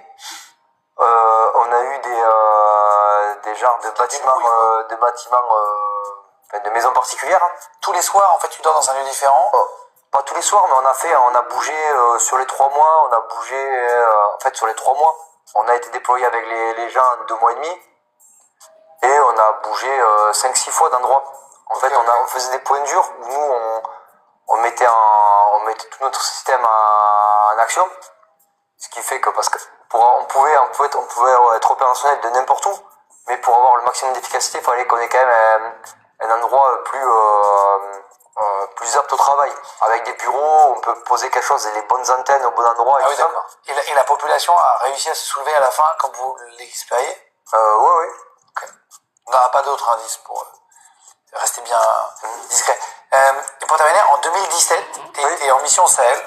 On a eu des genres de bâtiments, de maisons particulières. Tous les soirs, en fait, tu dors dans un lieu différent. Pas tous les soirs, mais on a bougé sur les 3 mois. On a bougé, en fait, sur les 3 mois. On a été déployé avec les gens 2 mois et demi. Et on a bougé 5-6 fois d'endroits. En fait, on faisait des points durs où nous, on mettait tout notre système en action. Ce qui fait que, parce que on pouvait être opérationnel de n'importe où, mais pour avoir le maximum d'efficacité, il fallait qu'on ait quand même un endroit plus apte au travail. Avec des bureaux, on peut poser quelque chose et les bonnes antennes au bon endroit. Ah oui, d'accord. Et la population a réussi à se soulever à la fin, comme vous l'expériez? Oui. Ok. On n'aura pas d'autres indices pour rester bien discret. Et pour terminer, en 2017, tu étais en mission au Sahel.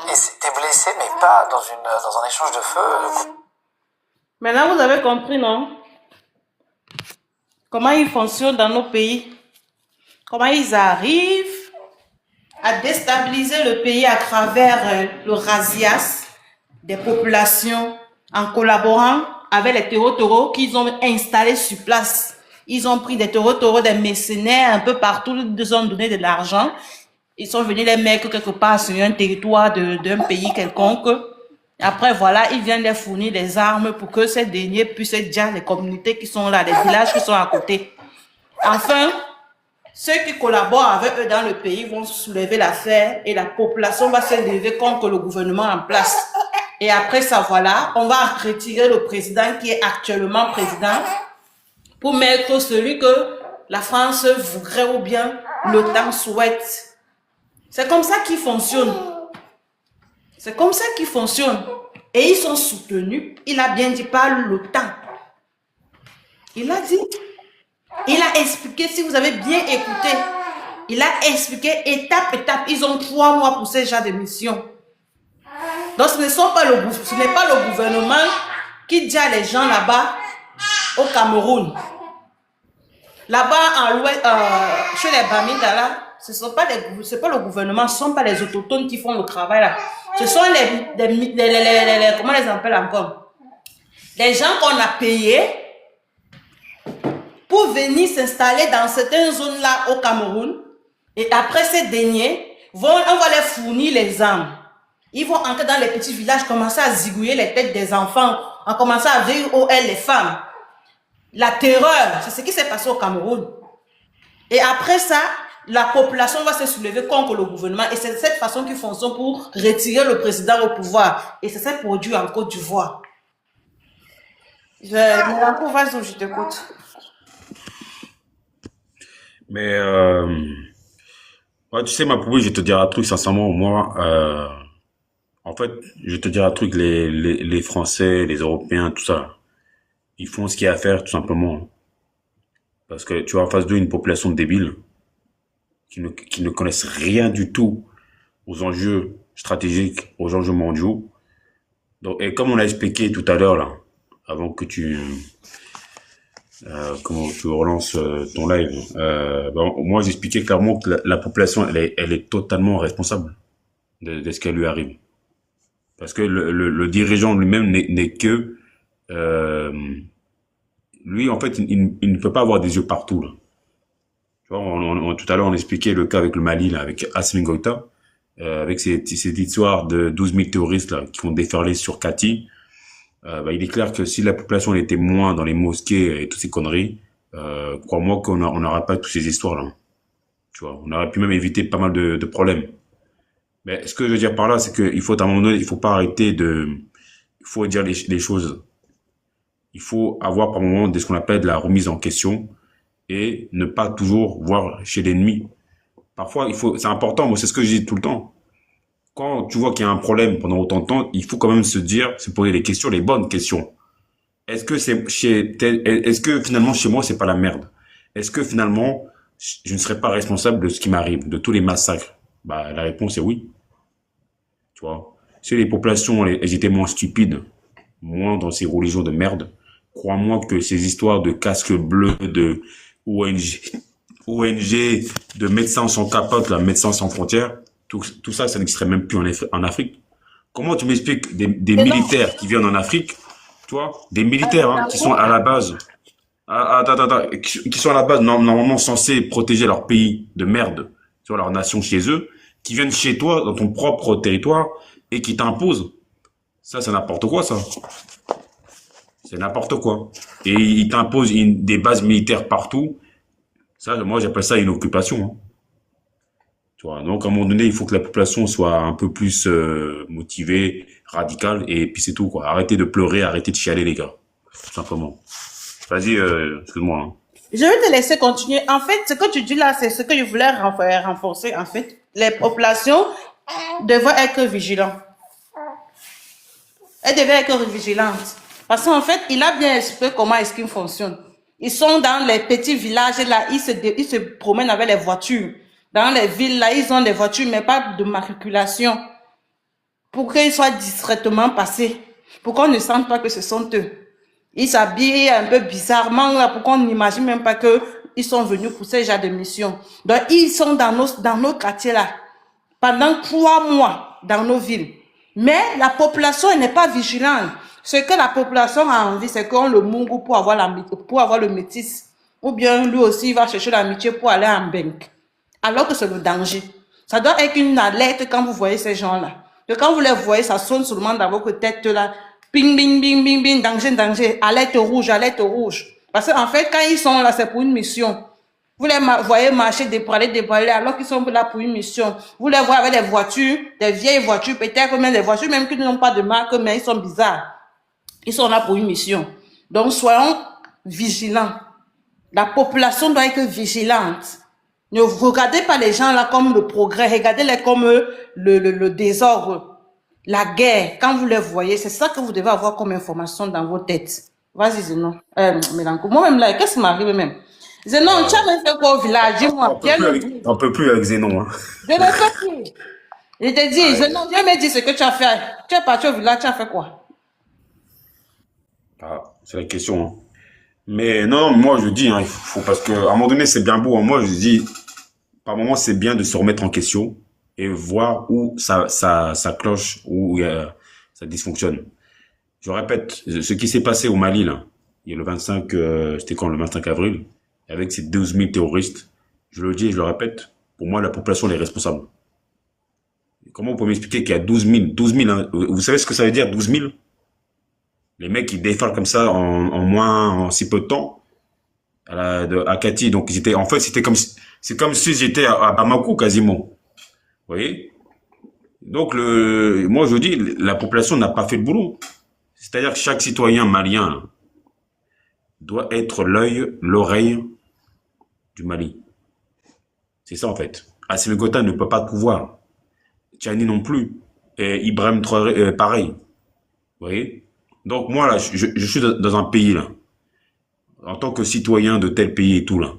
Et t'es blessé, mais pas dans un échange de feu. Maintenant, vous avez compris, non? Comment ils fonctionnent dans nos pays. Comment ils arrivent à déstabiliser le pays à travers le razias des populations en collaborant avec les taureaux qu'ils ont installés sur place. Ils ont pris des taureaux, des mercenaires un peu partout, ils ont donné de l'argent. Ils sont venus les mettre quelque part sur un territoire d'un pays quelconque. Après, voilà, ils viennent les fournir des armes pour que ces derniers puissent dire les communautés qui sont là, les villages qui sont à côté. Enfin, ceux qui collaborent avec eux dans le pays vont soulever l'affaire et la population va se lever contre le gouvernement en place. Et après ça, voilà, on va retirer le président qui est actuellement président pour mettre celui que la France voudrait ou bien l'OTAN souhaite. C'est comme ça qu'ils fonctionnent. C'est comme ça qu'ils fonctionnent. Et ils sont soutenus, il a bien dit, par l'OTAN. Il a dit, il a expliqué, si vous avez bien écouté, il a expliqué étape, étape. Ils ont 3 mois pour ce genre de mission. Donc ce n'est pas le gouvernement qui dit à les gens là-bas, au Cameroun. Là-bas, en l'ouest, chez les Bamida, là, c'est pas le gouvernement, ce ne sont pas les autochtones qui font le travail là. Ce sont comment les appelle encore? Les gens qu'on a payés pour venir s'installer dans certaines zones-là au Cameroun. Et après ces derniers, on va les fournir les armes. Ils vont entrer dans les petits villages, commencer à zigouiller les têtes des enfants, à commencer à VOL les femmes. La terreur, c'est ce qui s'est passé au Cameroun. Et après ça, la population va se soulever contre le gouvernement et c'est de cette façon qu'ils font ça pour retirer le président au pouvoir. Et c'est ça produit en Côte d'Ivoire. Je t'écoute. Mais, ouais, tu sais, ma poupée, je vais te dire un truc, sincèrement, moi, en fait, je vais te dire un truc, les Français, les Européens, tout ça, ils font ce qu'il y a à faire, tout simplement. Parce que tu as en face d'eux une population de débiles qui ne connaissent rien du tout aux enjeux stratégiques, aux enjeux mondiaux. Donc, et comme on l'a expliqué tout à l'heure, là, avant que comment tu relances ton live, moi j'expliquais clairement que la population, elle est totalement responsable de ce qui lui arrive. Parce que le dirigeant lui-même n'est que... lui, en fait, il ne peut pas avoir des yeux partout, là. Tu vois, tout à l'heure, on expliquait le cas avec le Mali, là, avec Assimi Goïta, avec cette histoire de 12 000 terroristes là, qui ont déferlé sur Kati. Il est clair que si la population était moins dans les mosquées et toutes ces conneries, crois-moi qu'on n'aurait pas toutes ces histoires-là. Tu vois, on aurait pu même éviter pas mal de problèmes. Mais ce que je veux dire par là, c'est qu'il faut à un moment donné, il faut pas arrêter il faut dire les choses. Il faut avoir par moment ce qu'on appelle de la remise en question et ne pas toujours voir chez l'ennemi. Parfois, c'est important, moi c'est ce que je dis tout le temps. Quand tu vois qu'il y a un problème pendant autant de temps, il faut quand même se poser les questions, les bonnes questions. Est-ce que finalement chez moi c'est pas la merde? Est-ce que finalement je ne serais pas responsable de ce qui m'arrive, de tous les massacres? La réponse est oui. Tu vois, si les populations elles étaient moins stupides, moins dans ces religions de merde, crois-moi que ces histoires de casques bleus, de ONG, de médecins sans capote, là, médecins sans frontières, tout ça, ça n'existerait même plus en Afrique. Comment tu m'expliques des militaires qui viennent en Afrique, tu vois, des militaires qui sont à la base, qui sont à la base normalement censés protéger leur pays de merde, tu vois, leur nation chez eux, qui viennent chez toi, dans ton propre territoire, et qui t'imposent. Ça, c'est n'importe quoi, ça. C'est n'importe quoi. Et ils t'imposent des bases militaires partout. Ça, moi, j'appelle ça une occupation. Hein. Tu vois, donc, à un moment donné, il faut que la population soit un peu plus motivée, radicale, et puis c'est tout, quoi. Arrêtez de pleurer, arrêtez de chialer, les gars. Tout simplement. Vas-y, excuse-moi. Hein. Je vais te laisser continuer. En fait, ce que tu dis là, c'est ce que je voulais renforcer, en fait. Les populations devaient être vigilantes. Elles devaient être vigilantes. Parce qu'en fait, il a bien expliqué comment est-ce qu'ils fonctionnent. Ils sont dans les petits villages, là, ils se promènent avec les voitures. Dans les villes, là, ils ont des voitures, mais pas de matriculation. pour qu'ils soient discrètement passés, pour qu'on ne sente pas que ce sont eux. Ils s'habillent un peu bizarrement, là, pour qu'on n'imagine même pas qu'ils sont venus pour ce genre de mission. Donc, ils sont dans nos quartiers là, pendant 3 mois, dans nos villes. Mais la population n'est pas vigilante. Ce que la population a envie, c'est qu'on le mungu pour avoir le métis. Ou bien lui aussi, il va chercher l'amitié pour aller en banque. Alors que c'est le danger. Ça doit être une alerte quand vous voyez ces gens-là. Et quand vous les voyez, ça sonne seulement dans votre tête là. Bing, bing, bing, bing, bing, danger, danger. Alerte rouge, alerte rouge. Parce qu'en fait, quand ils sont là, c'est pour une mission. Vous les voyez marcher, débraler, alors qu'ils sont là pour une mission. Vous les voyez avec des voitures, des vieilles voitures, peut-être même des voitures même qui n'ont pas de marque, mais ils sont bizarres. Ils sont là pour une mission. Donc, soyons vigilants. La population doit être vigilante. Ne regardez pas les gens là comme le progrès, regardez-les comme le désordre, la guerre. Quand vous les voyez, c'est ça que vous devez avoir comme information dans vos têtes. Vas-y, Zénon. Mélanco. Moi-même là, qu'est-ce qui m'arrive même? Zénon, tu as même fait quoi au village? Dis-moi. On peut plus avec Zénon. Hein. Je ne fais plus. Je te dis, Zénon, viens me dire ce que tu as fait. Tu es parti au village, tu as fait quoi? Ah, c'est la question. Hein. Mais non, moi je dis, hein, il faut parce que à un moment donné c'est bien beau. Hein. Moi je dis, par moment c'est bien de se remettre en question et voir où ça cloche, où ça dysfonctionne. Je répète, ce qui s'est passé au Mali là, il y a le 25, c'était quand le 25 avril, avec ces 12 000 terroristes. Je le dis et je le répète, pour moi la population est responsable. Comment vous pouvez m'expliquer qu'il y a 12 000, hein, vous savez ce que ça veut dire 12 000? Les mecs qui déferlent comme ça en si peu de temps à Kati. Donc en fait c'est comme si j'étais à Bamako quasiment. Vous voyez? Donc moi je dis la population n'a pas fait le boulot. C'est-à-dire que chaque citoyen malien doit être l'œil, l'oreille du Mali. C'est ça en fait. Assimi Goïta ne peut pas tout voir. Tchani non plus. Et Ibrahim Traoré pareil. Vous voyez? Donc moi là, je suis dans un pays là, en tant que citoyen de tel pays et tout là,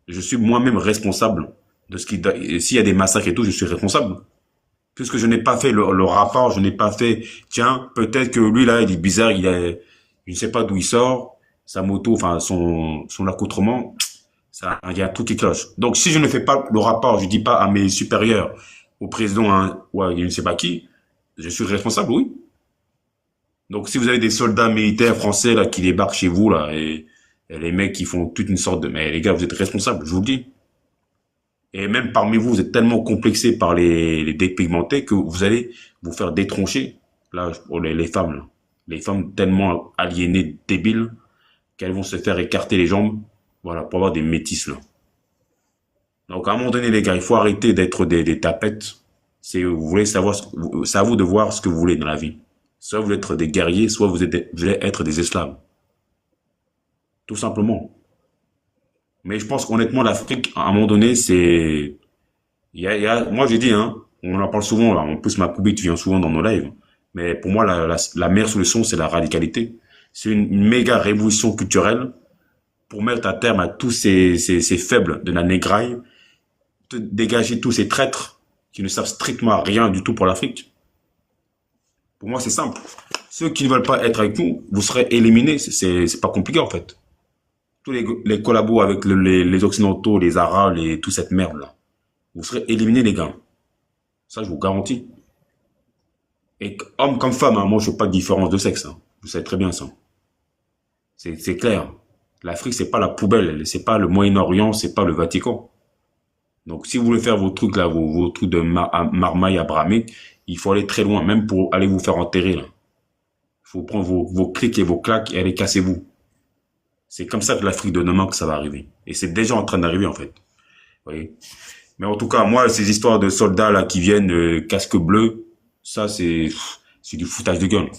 je suis moi-même responsable de ce qui, s'il y a des massacres et tout, je suis responsable. Puisque je n'ai pas fait le rapport, je n'ai pas fait, tiens, peut-être que lui là, il est bizarre, je ne sais pas d'où il sort, sa moto, enfin son accoutrement, ça, il y a tout qui cloche. Donc si je ne fais pas le rapport, je dis pas à mes supérieurs, au président, hein, ou je ne sais pas qui, je suis responsable, oui. Donc, si vous avez des soldats militaires français là qui débarquent chez vous là et les mecs qui font toute une sorte de, mais les gars, vous êtes responsables, je vous le dis. Et même parmi vous, vous êtes tellement complexés par les dépigmentés que vous allez vous faire détroncher là pour les femmes là. Les femmes tellement aliénées, débiles qu'elles vont se faire écarter les jambes, voilà, pour avoir des métis là. Donc, à un moment donné, les gars, il faut arrêter d'être des tapettes. Vous voulez savoir, c'est à vous de voir ce que vous voulez dans la vie. Soit vous voulez être des guerriers, soit vous voulez être des esclaves. Tout simplement. Mais je pense qu'honnêtement, l'Afrique, à un moment donné, c'est... Moi, j'ai dit, hein, on en parle souvent, là. En plus, ma coubite vient souvent dans nos lives. Mais pour moi, la meilleure solution, c'est la radicalité. C'est une méga révolution culturelle pour mettre à terme à tous ces faibles de la négraille, de dégager tous ces traîtres qui ne savent strictement rien du tout pour l'Afrique. Pour moi, c'est simple. Ceux qui ne veulent pas être avec nous, vous serez éliminés. C'est pas compliqué, en fait. Tous les collabos avec les Occidentaux, les Arabes, toute cette merde-là. Vous serez éliminés, les gars. Ça, je vous garantis. Et homme comme femme, hein, moi, je fais pas de différence de sexe. Hein. Vous savez très bien ça. C'est clair. L'Afrique, c'est pas la poubelle. C'est pas le Moyen-Orient, c'est pas le Vatican. Donc, si vous voulez faire vos trucs, là, vos trucs de marmaille abrahamique, il faut aller très loin, même pour aller vous faire enterrer, là. Il faut prendre vos clics et vos claques et aller cassez-vous. C'est comme ça que l'Afrique de demain que ça va arriver. Et c'est déjà en train d'arriver, en fait. Vous voyez? Mais en tout cas, moi, ces histoires de soldats, là, qui viennent, casque bleu, ça, c'est du foutage de gueule.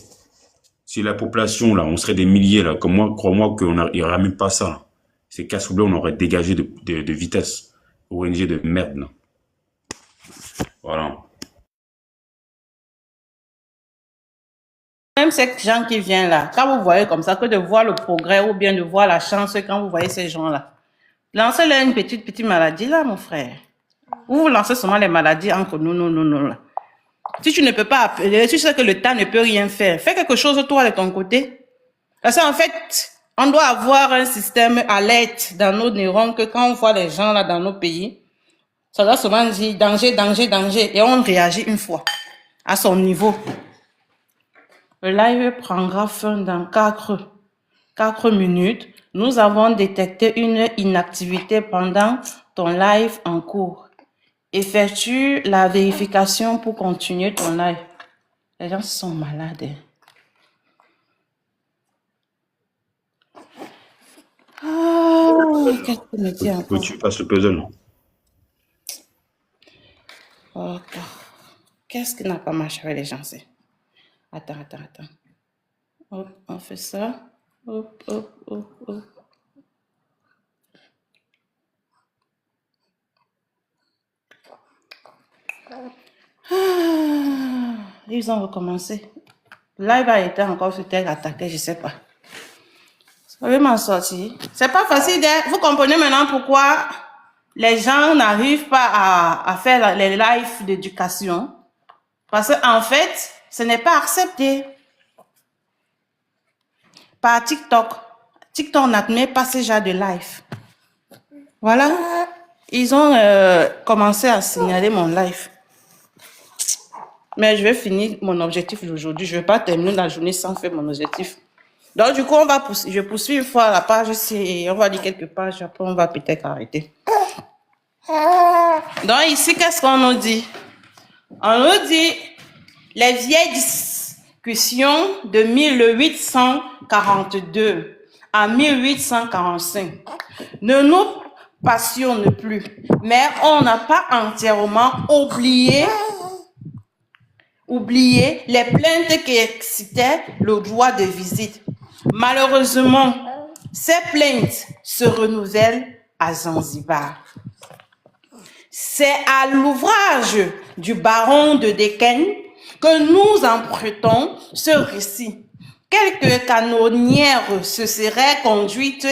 Si la population, là, on serait des milliers, là, comme moi, crois-moi qu'il n'y aurait même pas ça, là. Ces casques bleus, on aurait dégagé de vitesse. ONG de merde, là. Voilà. Même ces gens qui viennent là, quand vous voyez comme ça, que de voir le progrès ou bien de voir la chance quand vous voyez ces gens-là, lancez-leur une petite maladie là, mon frère. Vous lancez seulement les maladies entre nous, là. Si tu ne peux pas appeler, tu sais que le temps ne peut rien faire. Fais quelque chose toi de ton côté. Parce qu'en fait, on doit avoir un système alerte dans nos neurones que quand on voit les gens là dans nos pays, ça doit souvent dire danger, danger, danger. Et on réagit une fois à son niveau. Le live prendra fin dans 4 minutes. Nous avons détecté une inactivité pendant ton live en cours. Effectue la vérification pour continuer ton live. Les gens sont malades. Ah, qu'est-ce que me dit Faut que encore? tu fasses le puzzle. Ok. Qu'est-ce qui n'a pas marché avec les gens? Attends. Hop, on fait ça. Hop. Ah, ils ont recommencé. Live a été encore peut-être attaqué, je sais pas. Je vais m'en sortir. C'est pas facile. Vous comprenez maintenant pourquoi les gens n'arrivent pas à faire les lives d'éducation. Parce qu'en fait, ce n'est pas accepté. Par TikTok. TikTok n'admet pas ce genre de live. Voilà. Ils ont commencé à signaler mon live. Mais je vais finir mon objectif d'aujourd'hui. Je ne vais pas terminer la journée sans faire mon objectif. Donc, du coup, je poursuis une fois la page ici. On va dire quelques pages. Après, on va peut-être arrêter. Donc, ici, qu'est-ce qu'on nous dit? On nous dit les vieilles discussions de 1842 à 1845 ne nous passionnent plus. Mais on n'a pas entièrement oublié les plaintes qui excitaient le droit de visite. Malheureusement, ces plaintes se renouvellent à Zanzibar. C'est à l'ouvrage du baron de Decken que nous empruntons ce récit. Quelques canonnières se seraient conduites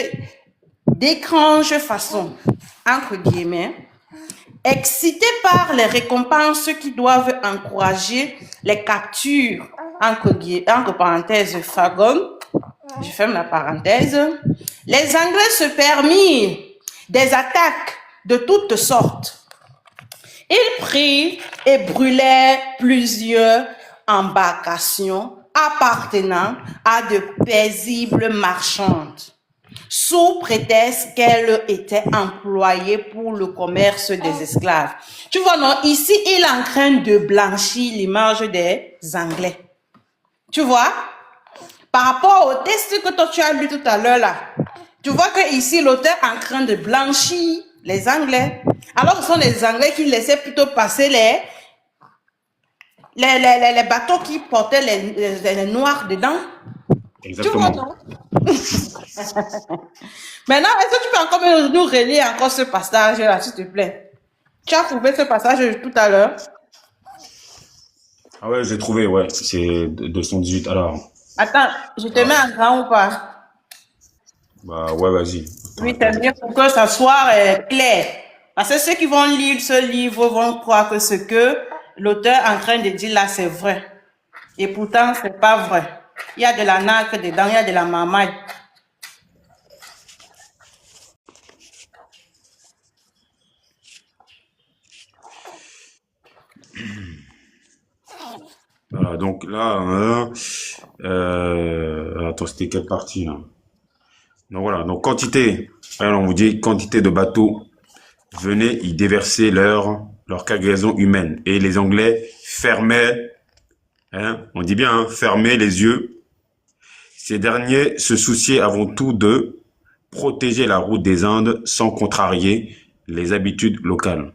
d'étranges façons, entre guillemets, excitées par les récompenses qui doivent encourager les captures, entre parenthèses, Fagon, je ferme la parenthèse, les Anglais se permirent des attaques de toutes sortes. Ils prirent et brûlèrent plusieurs embarcations appartenant à de paisibles marchandes, sous prétexte qu'elles étaient employées pour le commerce des esclaves. Tu vois, non, ici, il est en train de blanchir l'image des Anglais. Tu vois? Par rapport au texte que toi tu as lu tout à l'heure là, tu vois que ici l'auteur est en train de blanchir les Anglais. Alors ce sont les Anglais qui laissaient plutôt passer les bateaux qui portaient les Noirs dedans. Exactement. Tu vois, non? Maintenant, est-ce que tu peux encore nous relire encore ce passage là, s'il te plaît? Tu as trouvé ce passage tout à l'heure? Ah ouais, j'ai trouvé, ouais. C'est 218. Alors, Attends, je te mets en grand ou pas? bah ouais, vas-y. Oui, c'est bien pour que ça soit clair. Parce que ceux qui vont lire ce livre vont croire que ce que l'auteur est en train de dire là, c'est vrai. Et pourtant, c'est pas vrai. Il y a de la nacre dedans, il y a de la marmaille. Voilà, donc là, attends, c'était quelle partie là? Donc voilà, donc quantité. Alors on vous dit quantité de bateaux venaient y déverser leur cargaison humaine. Et les Anglais fermaient, on dit bien, fermaient les yeux. Ces derniers se souciaient avant tout de protéger la route des Indes sans contrarier les habitudes locales.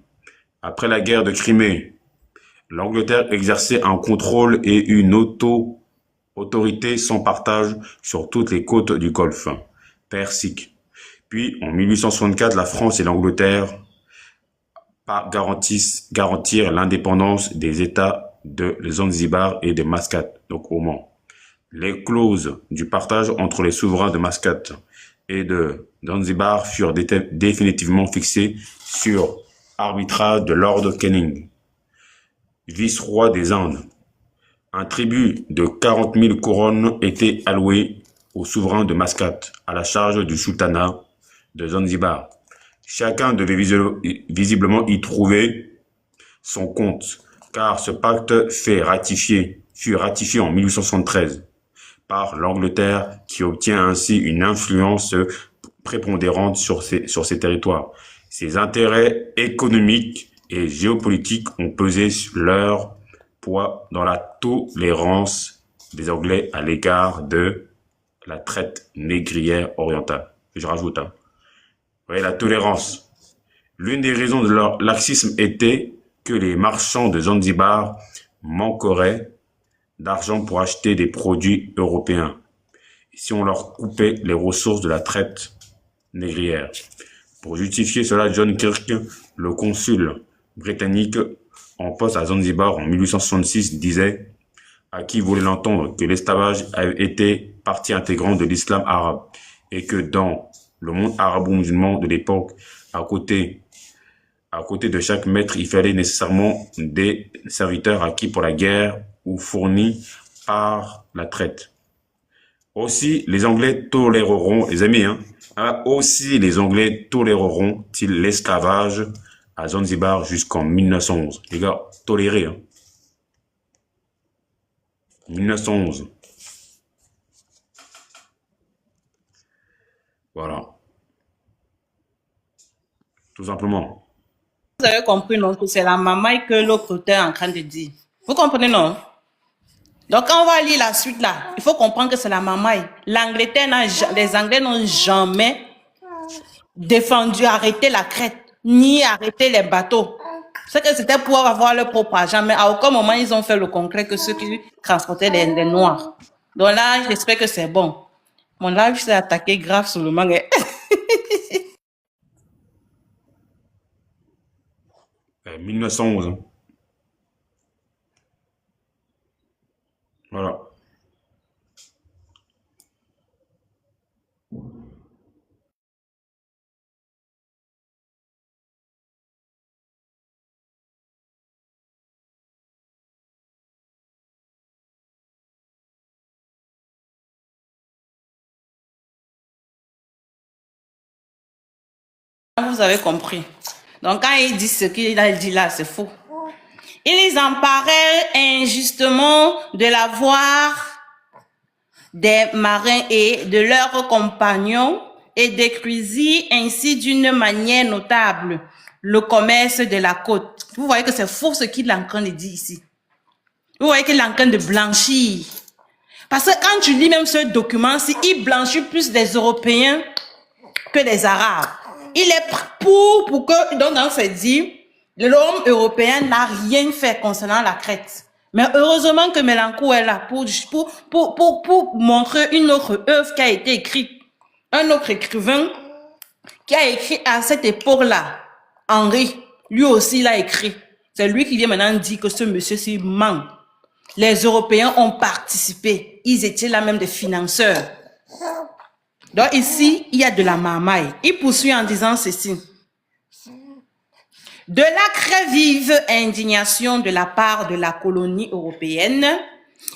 Après la guerre de Crimée, l'Angleterre exerçait un contrôle et une autorité sans partage sur toutes les côtes du Golfe Persique. Puis, en 1864, la France et l'Angleterre garantirent l'indépendance des États de Zanzibar et de Mascate, donc Oman. Les clauses du partage entre les souverains de Mascate et de Zanzibar furent définitivement fixées sur arbitrage de Lord Canning. vice-roi des Indes. Un tribut de 40 000 couronnes était alloué au souverain de Mascate, à la charge du sultanat de Zanzibar. Chacun devait visiblement y trouver son compte, car ce pacte fut ratifié en 1873 par l'Angleterre, qui obtient ainsi une influence prépondérante sur ces territoires. Ses intérêts économiques et géopolitiques ont pesé leur poids dans la tolérance des Anglais à l'égard de la traite négrière orientale. Je rajoute, hein. Vous voyez, la tolérance. L'une des raisons de leur laxisme était que les marchands de Zanzibar manqueraient d'argent pour acheter des produits européens si on leur coupait les ressources de la traite négrière. Pour justifier cela, John Kirk, le consul britannique en poste à Zanzibar en 1866, disait, à qui voulait l'entendre, que l'esclavage avait été partie intégrante de l'islam arabe et que dans le monde arabo-musulman de l'époque, à côté de chaque maître, il fallait nécessairement des serviteurs acquis pour la guerre ou fournis par la traite. Aussi, les Anglais toléreront, les amis, aussi les Anglais toléreront-ils l'esclavage à Zanzibar jusqu'en 1911. Les gars, tolérez, 1911. Voilà. Tout simplement. Vous avez compris, non, que c'est la mamaille que l'autre auteur est en train de dire. Vous comprenez, non? Donc, quand on va lire la suite là, il faut comprendre que c'est la mamaille. Les Anglais n'ont jamais défendu, arrêté la crête, ni arrêté les bateaux. C'est que c'était pour avoir leur propre argent, mais à aucun moment ils ont fait le concret que ceux qui transportaient les Noirs. Donc là, j'espère que c'est bon. Mon live s'est attaqué grave sur le manga. 1911. Voilà. Vous avez compris. Donc quand il dit ce qu'il a dit là, c'est faux. Ils emparèrent injustement de la voie des marins et de leurs compagnons et détruisirent ainsi d'une manière notable le commerce de la côte. Vous voyez que c'est faux ce qu'il est en train de dire ici. Vous voyez qu'il est en train de blanchir. Parce que quand tu lis même ce document-ci, il blanchit plus des Européens que des Arabes. Il est pour que, donc dans ce dit, l'homme européen n'a rien fait concernant la Crète. Mais heureusement que Mélenchon est là pour montrer une autre œuvre qui a été écrite. Un autre écrivain qui a écrit à cette époque-là, Henri, lui aussi l'a écrit. C'est lui qui vient maintenant dire que ce monsieur-ci ment. Les Européens ont participé. Ils étaient là même des financeurs. Donc ici, il y a de la marmaille. Il poursuit en disant ceci. De la très vive indignation de la part de la colonie européenne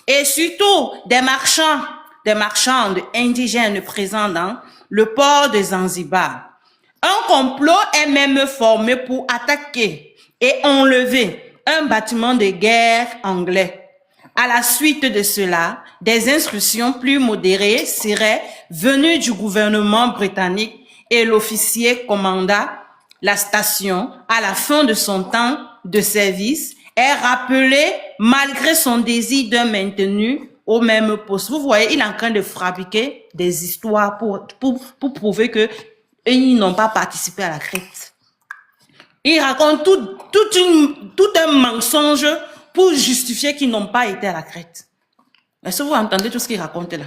et surtout des marchands indigènes présents dans le port de Zanzibar. Un complot est même formé pour attaquer et enlever un bâtiment de guerre anglais. À la suite de cela, des instructions plus modérées seraient venues du gouvernement britannique et l'officier commanda la station à la fin de son temps de service est rappelé malgré son désir de maintenir au même poste. Vous voyez, il est en train de fabriquer des histoires pour prouver que ils n'ont pas participé à la Crète. Il raconte tout un mensonge pour justifier qu'ils n'ont pas été à la Crète. Est-ce que vous entendez tout ce qu'il raconte là?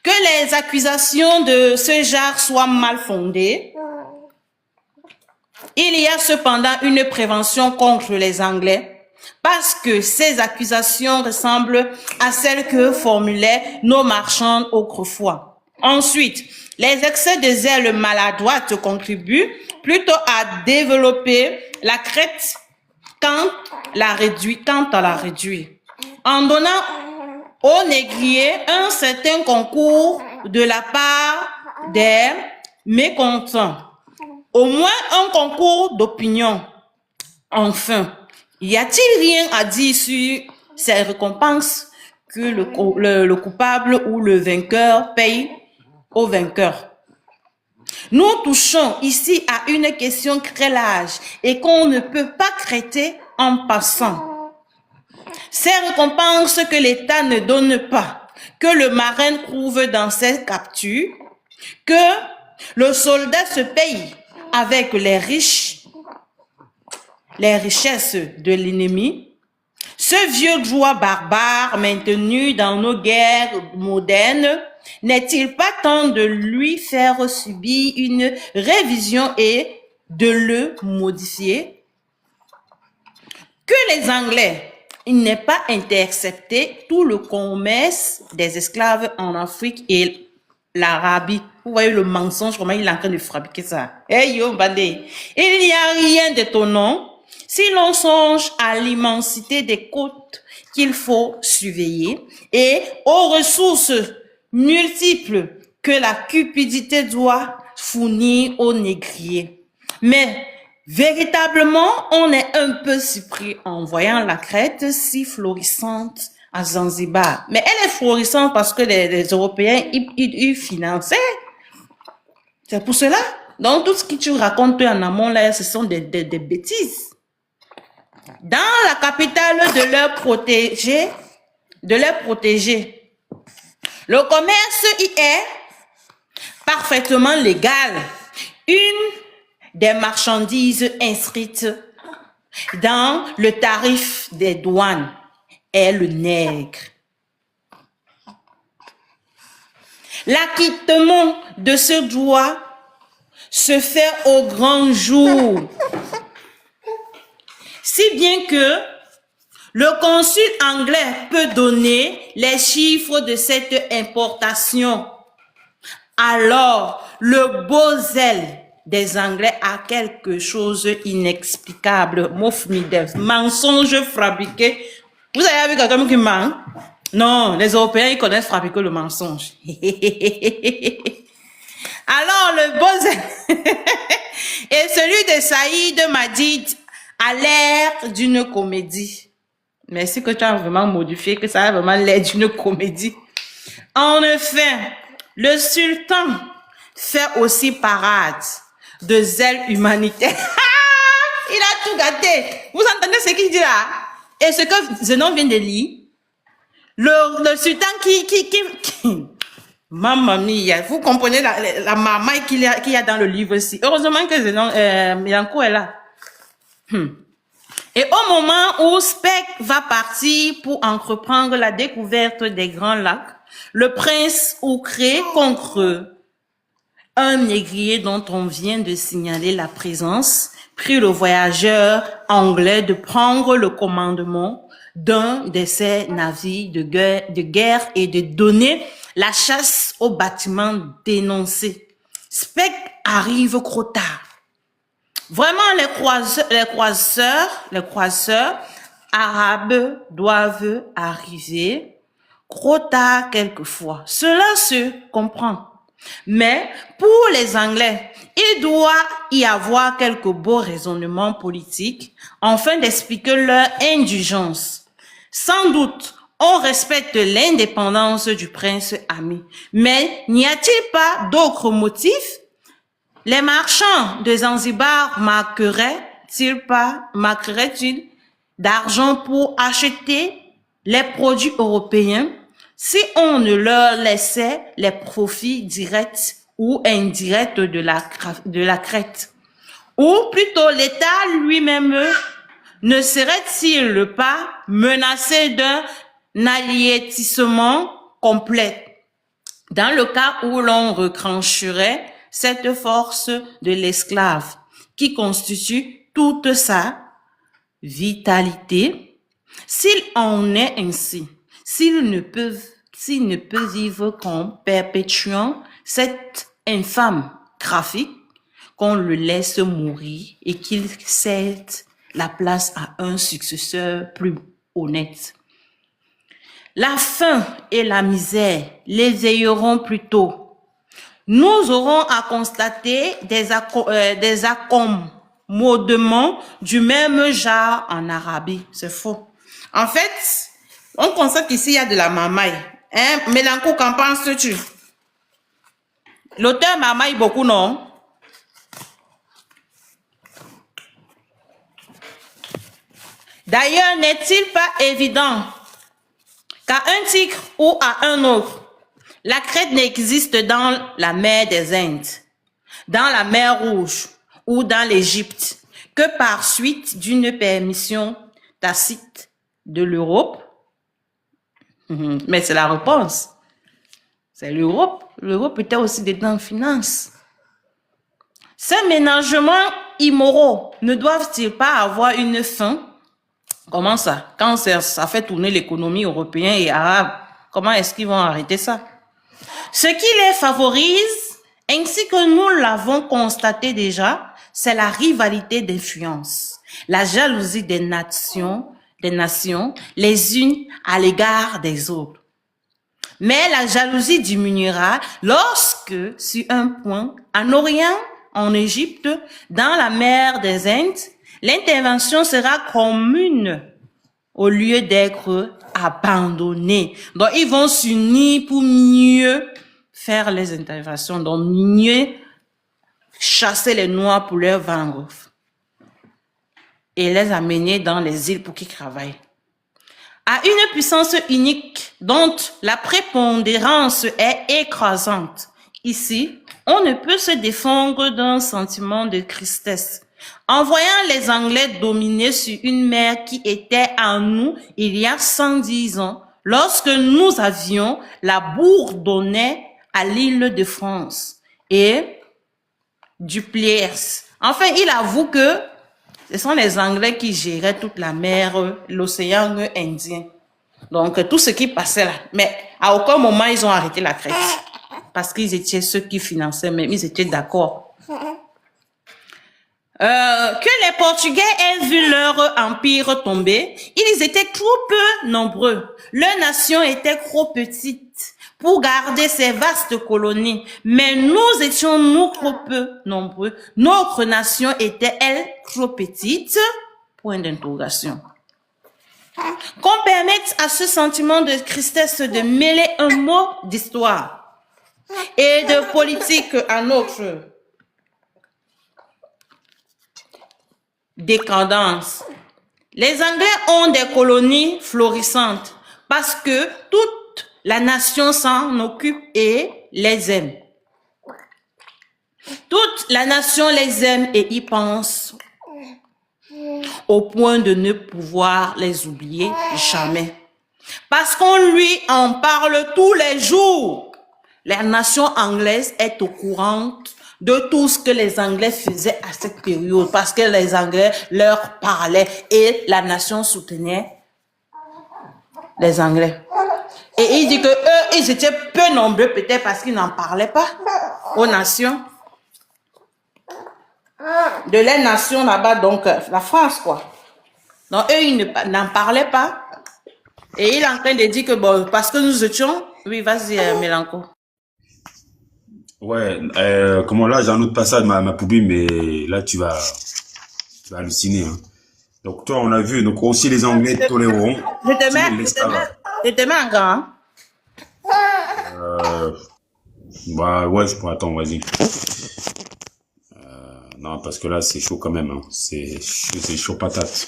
Que les accusations de ce genre soient mal fondées, il y a cependant une prévention contre les Anglais parce que ces accusations ressemblent à celles que formulaient nos marchands autrefois. Ensuite, les excès de zèle maladroite contribuent plutôt à développer la Crète quand à la réduire, en donnant aux négriers un certain concours de la part des mécontents, au moins un concours d'opinion. Enfin, y a-t-il rien à dire sur ces récompenses que le coupable ou le vainqueur paye au vainqueur? Nous touchons ici à une question très large et qu'on ne peut pas traiter en passant. Ces récompenses que l'État ne donne pas, que le marin trouve dans ses captures, que le soldat se paye avec les richesses de l'ennemi, ce vieux droit barbare maintenu dans nos guerres modernes, n'est-il pas temps de lui faire subir une révision et de le modifier? Que les Anglais n'aient pas intercepté tout le commerce des esclaves en Afrique et l'Arabie. Vous voyez le mensonge, comment il est en train de fabriquer ça. Hey yo, bandé. Il n'y a rien d'étonnant si l'on songe à l'immensité des côtes qu'il faut surveiller et aux ressources multiples que la cupidité doit fournir aux négriers. Mais véritablement, on est un peu surpris en voyant la crête si florissante à Zanzibar. Mais elle est florissante parce que les Européens, ils finançaient. C'est pour cela. Donc, tout ce que tu racontes en amont, là, ce sont des bêtises. Dans la capitale de leur protégé, le commerce y est parfaitement légal. Une des marchandises inscrites dans le tarif des douanes est le nègre. L'acquittement de ce droit se fait au grand jour. Si bien que le consul anglais peut donner les chiffres de cette importation. Alors, le beau zèle des Anglais a quelque chose d'inexplicable. Mensonge fabriqué. Vous avez vu quelqu'un qui ment? Non, les Européens, ils connaissent fabriquer le mensonge. Alors, le beau zèle et celui de Saïd Madid a l'air d'une comédie. Merci que tu as vraiment modifié, que ça a vraiment l'air d'une comédie. En effet, le sultan fait aussi parade de zèle humanitaire. Il a tout gâté. Vous entendez ce qu'il dit là? Et ce que Zenon vient de lire, le sultan qui Mamma mia, vous comprenez la marmaille qu'il y a dans le livre aussi. Heureusement que Zenon, Yanko est là. Et au moment où Speke va partir pour entreprendre la découverte des Grands Lacs, le prince Oukré contre un négrier dont on vient de signaler la présence, prie le voyageur anglais de prendre le commandement d'un de ses navires de guerre et de donner la chasse au bâtiment dénoncé. Speke arrive trop tard. Vraiment, les croiseurs arabes doivent arriver trop tard quelquefois. Cela se comprend. Mais pour les Anglais, il doit y avoir quelques beaux raisonnements politiques afin d'expliquer leur indulgence. Sans doute, on respecte l'indépendance du prince ami. Mais n'y a-t-il pas d'autres motifs? Les marchands de Zanzibar manqueraient-ils d'argent pour acheter les produits européens si on ne leur laissait les profits directs ou indirects de la crête? Ou plutôt l'État lui-même ne serait-il pas menacé d'un anéantissement complet dans le cas où l'on retrancherait cette force de l'esclave qui constitue toute sa vitalité? S'il en est ainsi, s'il ne peut vivre qu'en perpétuant cet infâme trafic, qu'on le laisse mourir et qu'il cède la place à un successeur plus honnête. La faim et la misère les ayeront plus tôt. Nous aurons à constater des accommodements du même genre en Arabie. C'est faux. En fait, on constate qu'ici, il y a de la mamaille. Hein? Mélenchon, qu'en penses-tu? L'auteur mamaille beaucoup, non? D'ailleurs, n'est-il pas évident qu'à un tigre ou à un autre, la crête n'existe dans la mer des Indes, dans la mer Rouge ou dans l'Égypte que par suite d'une permission tacite de l'Europe? Mais c'est la réponse. C'est l'Europe. L'Europe était aussi dedans en finance. Ces ménagements immoraux ne doivent-ils pas avoir une fin? Comment ça? Quand ça fait tourner l'économie européenne et arabe, comment est-ce qu'ils vont arrêter ça? Ce qui les favorise, ainsi que nous l'avons constaté déjà, c'est la rivalité d'influence, la jalousie des nations, les unes à l'égard des autres. Mais la jalousie diminuera lorsque, sur un point, en Orient, en Égypte, dans la mer des Indes, l'intervention sera commune au lieu d'être abandonnée. Donc, ils vont s'unir pour mieux faire les interventions, donc mieux chasser les Noirs pour leur vendre et les amener dans les îles pour qu'ils travaillent. À une puissance unique dont la prépondérance est écrasante. Ici, on ne peut se défendre d'un sentiment de tristesse. En voyant les Anglais dominer sur une mer qui était à nous il y a 110 ans, lorsque nous avions la bourdonnais à l'île de France et Dupleix. Enfin, il avoue que ce sont les Anglais qui géraient toute la mer, l'océan Indien. Donc, tout ce qui passait là. Mais à aucun moment, ils ont arrêté la traite. Parce qu'ils étaient ceux qui finançaient, même ils étaient d'accord. Que les Portugais aient vu leur empire tomber, ils étaient trop peu nombreux. Leur nation était trop petite pour garder ces vastes colonies. Mais nous étions, nous, trop peu nombreux. Notre nation était, elle, trop petite? Point d'interrogation. Qu'on permette à ce sentiment de tristesse de mêler un mot d'histoire et de politique à notre décadence. Les Anglais ont des colonies florissantes parce que toute la nation s'en occupe et les aime. Toute la nation les aime et y pense au point de ne pouvoir les oublier jamais. Parce qu'on lui en parle tous les jours. La nation anglaise est au courant de tout ce que les Anglais faisaient à cette période, parce que les Anglais leur parlaient et la nation soutenait les Anglais. Et il dit que eux, ils étaient peu nombreux, peut-être parce qu'ils n'en parlaient pas aux nations. De les nations là-bas, donc la France, quoi. Donc eux, ils n'en parlaient pas. Et il est en train de dire que, bon, parce que nous étions... Oui, vas-y, Mélenchon. Ouais, comment là, j'ai un autre passage, ma poubelle, mais là, tu vas halluciner, hein. Donc, toi, on a vu, donc aussi les Anglais toléreront l'esclavage. Je te mets en grand. Bah, ouais, je pourrais attendre, vas-y. Non, parce que là, c'est chaud quand même, hein. C'est chaud patate.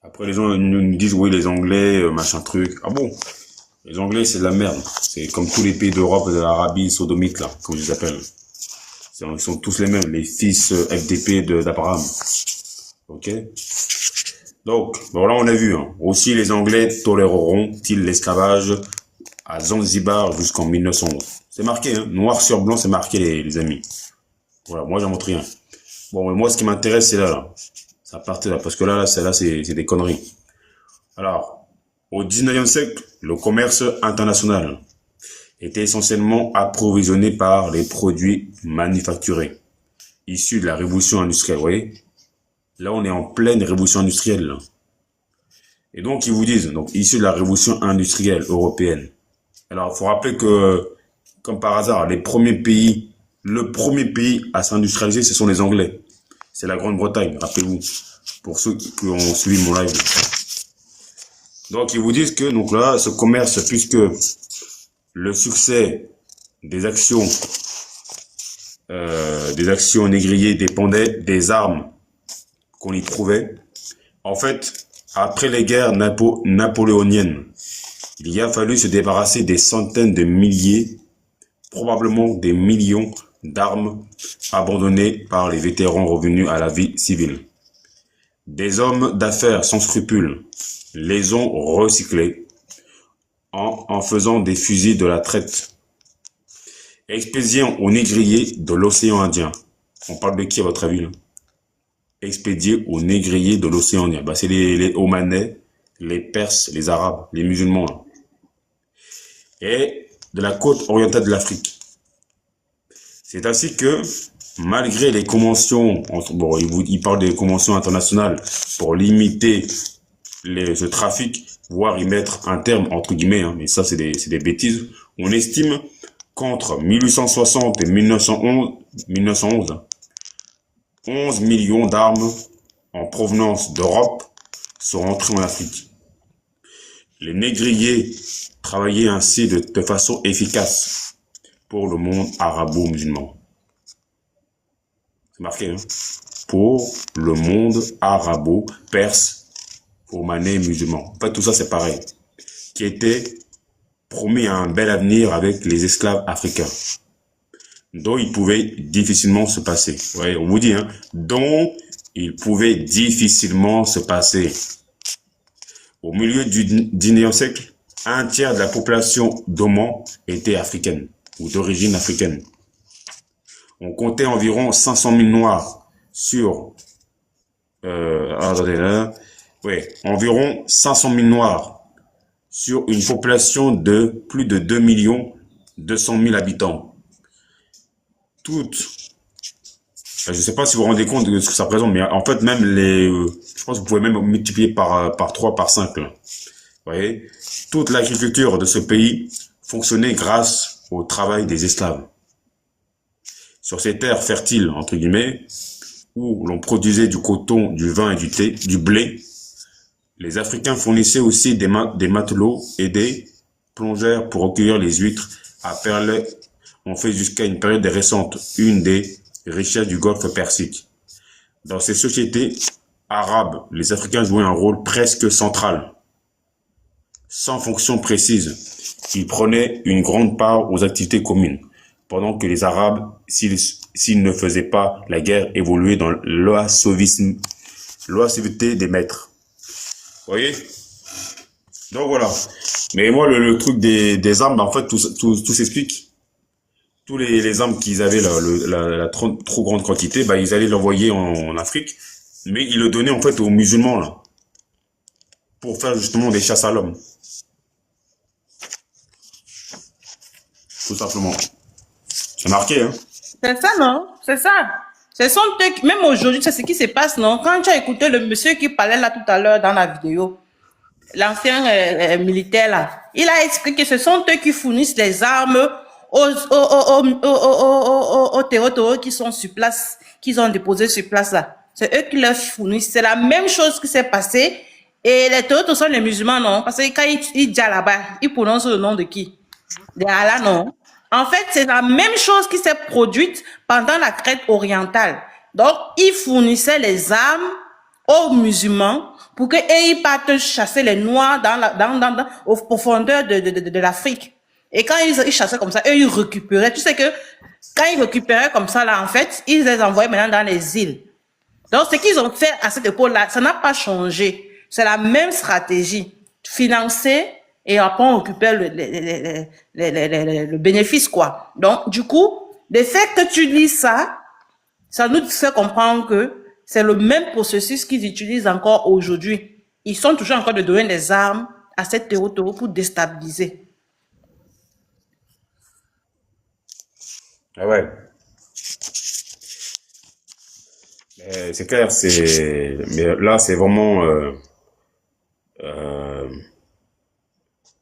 Après, les gens nous disent, oui, les Anglais, machin truc. Ah bon? Les Anglais, c'est de la merde. C'est comme tous les pays d'Europe, de l'Arabie sodomite, là, comme je les appelle. Ils sont tous les mêmes, les fils FDP d'Abraham. Ok? Donc, voilà, on a vu, hein. Aussi, les Anglais toléreront-ils l'esclavage à Zanzibar jusqu'en 1911? C'est marqué, hein. Noir sur blanc, c'est marqué, les amis. Voilà, moi, j'en montre rien. Bon, mais moi, ce qui m'intéresse, c'est là. Ça partait là, parce que là, c'est des conneries. Alors, au 19e siècle, le commerce international était essentiellement approvisionné par les produits manufacturés, issus de la révolution industrielle, vous voyez. Là, on est en pleine révolution industrielle. Là. Et donc, ils vous disent, donc, issu de la révolution industrielle européenne. Alors, il faut rappeler que, comme par hasard, le premier pays à s'industrialiser, ce sont les Anglais. C'est la Grande-Bretagne, rappelez-vous, pour ceux qui ont suivi mon live. Donc, ils vous disent que, donc là, ce commerce, puisque le succès des actions négriers dépendait des armes qu'on y trouvait. En fait, après les guerres napoléoniennes, il a fallu se débarrasser des centaines de milliers, probablement des millions d'armes abandonnées par les vétérans revenus à la vie civile. Des hommes d'affaires sans scrupules les ont recyclés en faisant des fusils de la traite, expédiant aux négriers de l'océan Indien. On parle de qui à votre avis là? Expédiés aux négriers de l'océan Indien. Bah, c'est les Omanais, les Perses, les Arabes, les musulmans. Là. Et de la côte orientale de l'Afrique. C'est ainsi que, malgré les conventions, bon, il parle des conventions internationales pour limiter ce trafic, voire y mettre un terme, entre guillemets, hein, mais ça c'est des bêtises, on estime qu'entre 1860 et 1911, 11 millions d'armes en provenance d'Europe sont entrées en Afrique. Les négriers travaillaient ainsi de façon efficace pour le monde arabo-musulman. C'est marqué, hein? Pour le monde arabo-perse, omanais, musulman. En fait, tout ça, c'est pareil. Qui était promis un bel avenir avec les esclaves africains. Dont il pouvait difficilement se passer. Ouais, on vous dit, hein, dont il pouvait difficilement se passer. Au milieu du 19e siècle, un tiers de la population d'Oman était africaine ou d'origine africaine. On comptait environ 500 000 Noirs sur environ 500 000 Noirs sur une population de plus de 2 200 000 habitants. Toutes, je ne sais pas si vous vous rendez compte de ce que ça représente, mais en fait, même je pense que vous pouvez même multiplier par 3, par 5. Là. Vous voyez, toute l'agriculture de ce pays fonctionnait grâce au travail des esclaves. Sur ces terres fertiles, entre guillemets, où l'on produisait du coton, du vin et du thé, du blé, les Africains fournissaient aussi des matelots et des plongeurs pour recueillir les huîtres à perles. On fait jusqu'à une période récente, une des richesses du Golfe Persique. Dans ces sociétés arabes, les Africains jouaient un rôle presque central. Sans fonction précise, ils prenaient une grande part aux activités communes, pendant que les Arabes, s'ils ne faisaient pas la guerre, évoluaient dans l'oisiveté des maîtres. Vous voyez? Donc voilà. Mais moi, le truc des armes, en fait, tout s'explique. Tous les armes qu'ils avaient, la trop grande quantité, bah, ils allaient l'envoyer en Afrique, mais ils le donnaient en fait aux musulmans, là, pour faire justement des chasses à l'homme. Tout simplement. C'est marqué, hein. C'est ça, non? C'est ça. Ce sont eux même aujourd'hui, c'est ce qui se passe, non? Quand tu as écouté le monsieur qui parlait là tout à l'heure dans la vidéo, l'ancien militaire là, il a expliqué que ce sont eux qui fournissent les armes aux terroristes qui sont sur place, qu'ils ont déposé sur place là. C'est eux qui leur fournissent. C'est la même chose qui s'est passé. Et les terroristes sont les musulmans, non? Parce que quand ils disent là-bas, ils prononcent le nom de qui? De Allah, non? En fait, c'est la même chose qui s'est produite pendant la traite orientale. Donc, ils fournissaient les armes aux musulmans pour qu'ils partent chasser les noirs aux profondeurs de l'Afrique. Et quand ils chassaient comme ça, eux, ils récupéraient. Tu sais que quand ils récupéraient comme ça, là, en fait, ils les envoyaient maintenant dans les îles. Donc, ce qu'ils ont fait à cette époque-là, ça n'a pas changé. C'est la même stratégie. Financer et après on récupère le bénéfice, quoi. Donc, du coup, le fait que tu lis ça, ça nous fait comprendre que c'est le même processus qu'ils utilisent encore aujourd'hui. Ils sont toujours encore de donner des armes à cette terreau pour déstabiliser. Ah ouais. C'est clair, mais là, c'est vraiment, euh,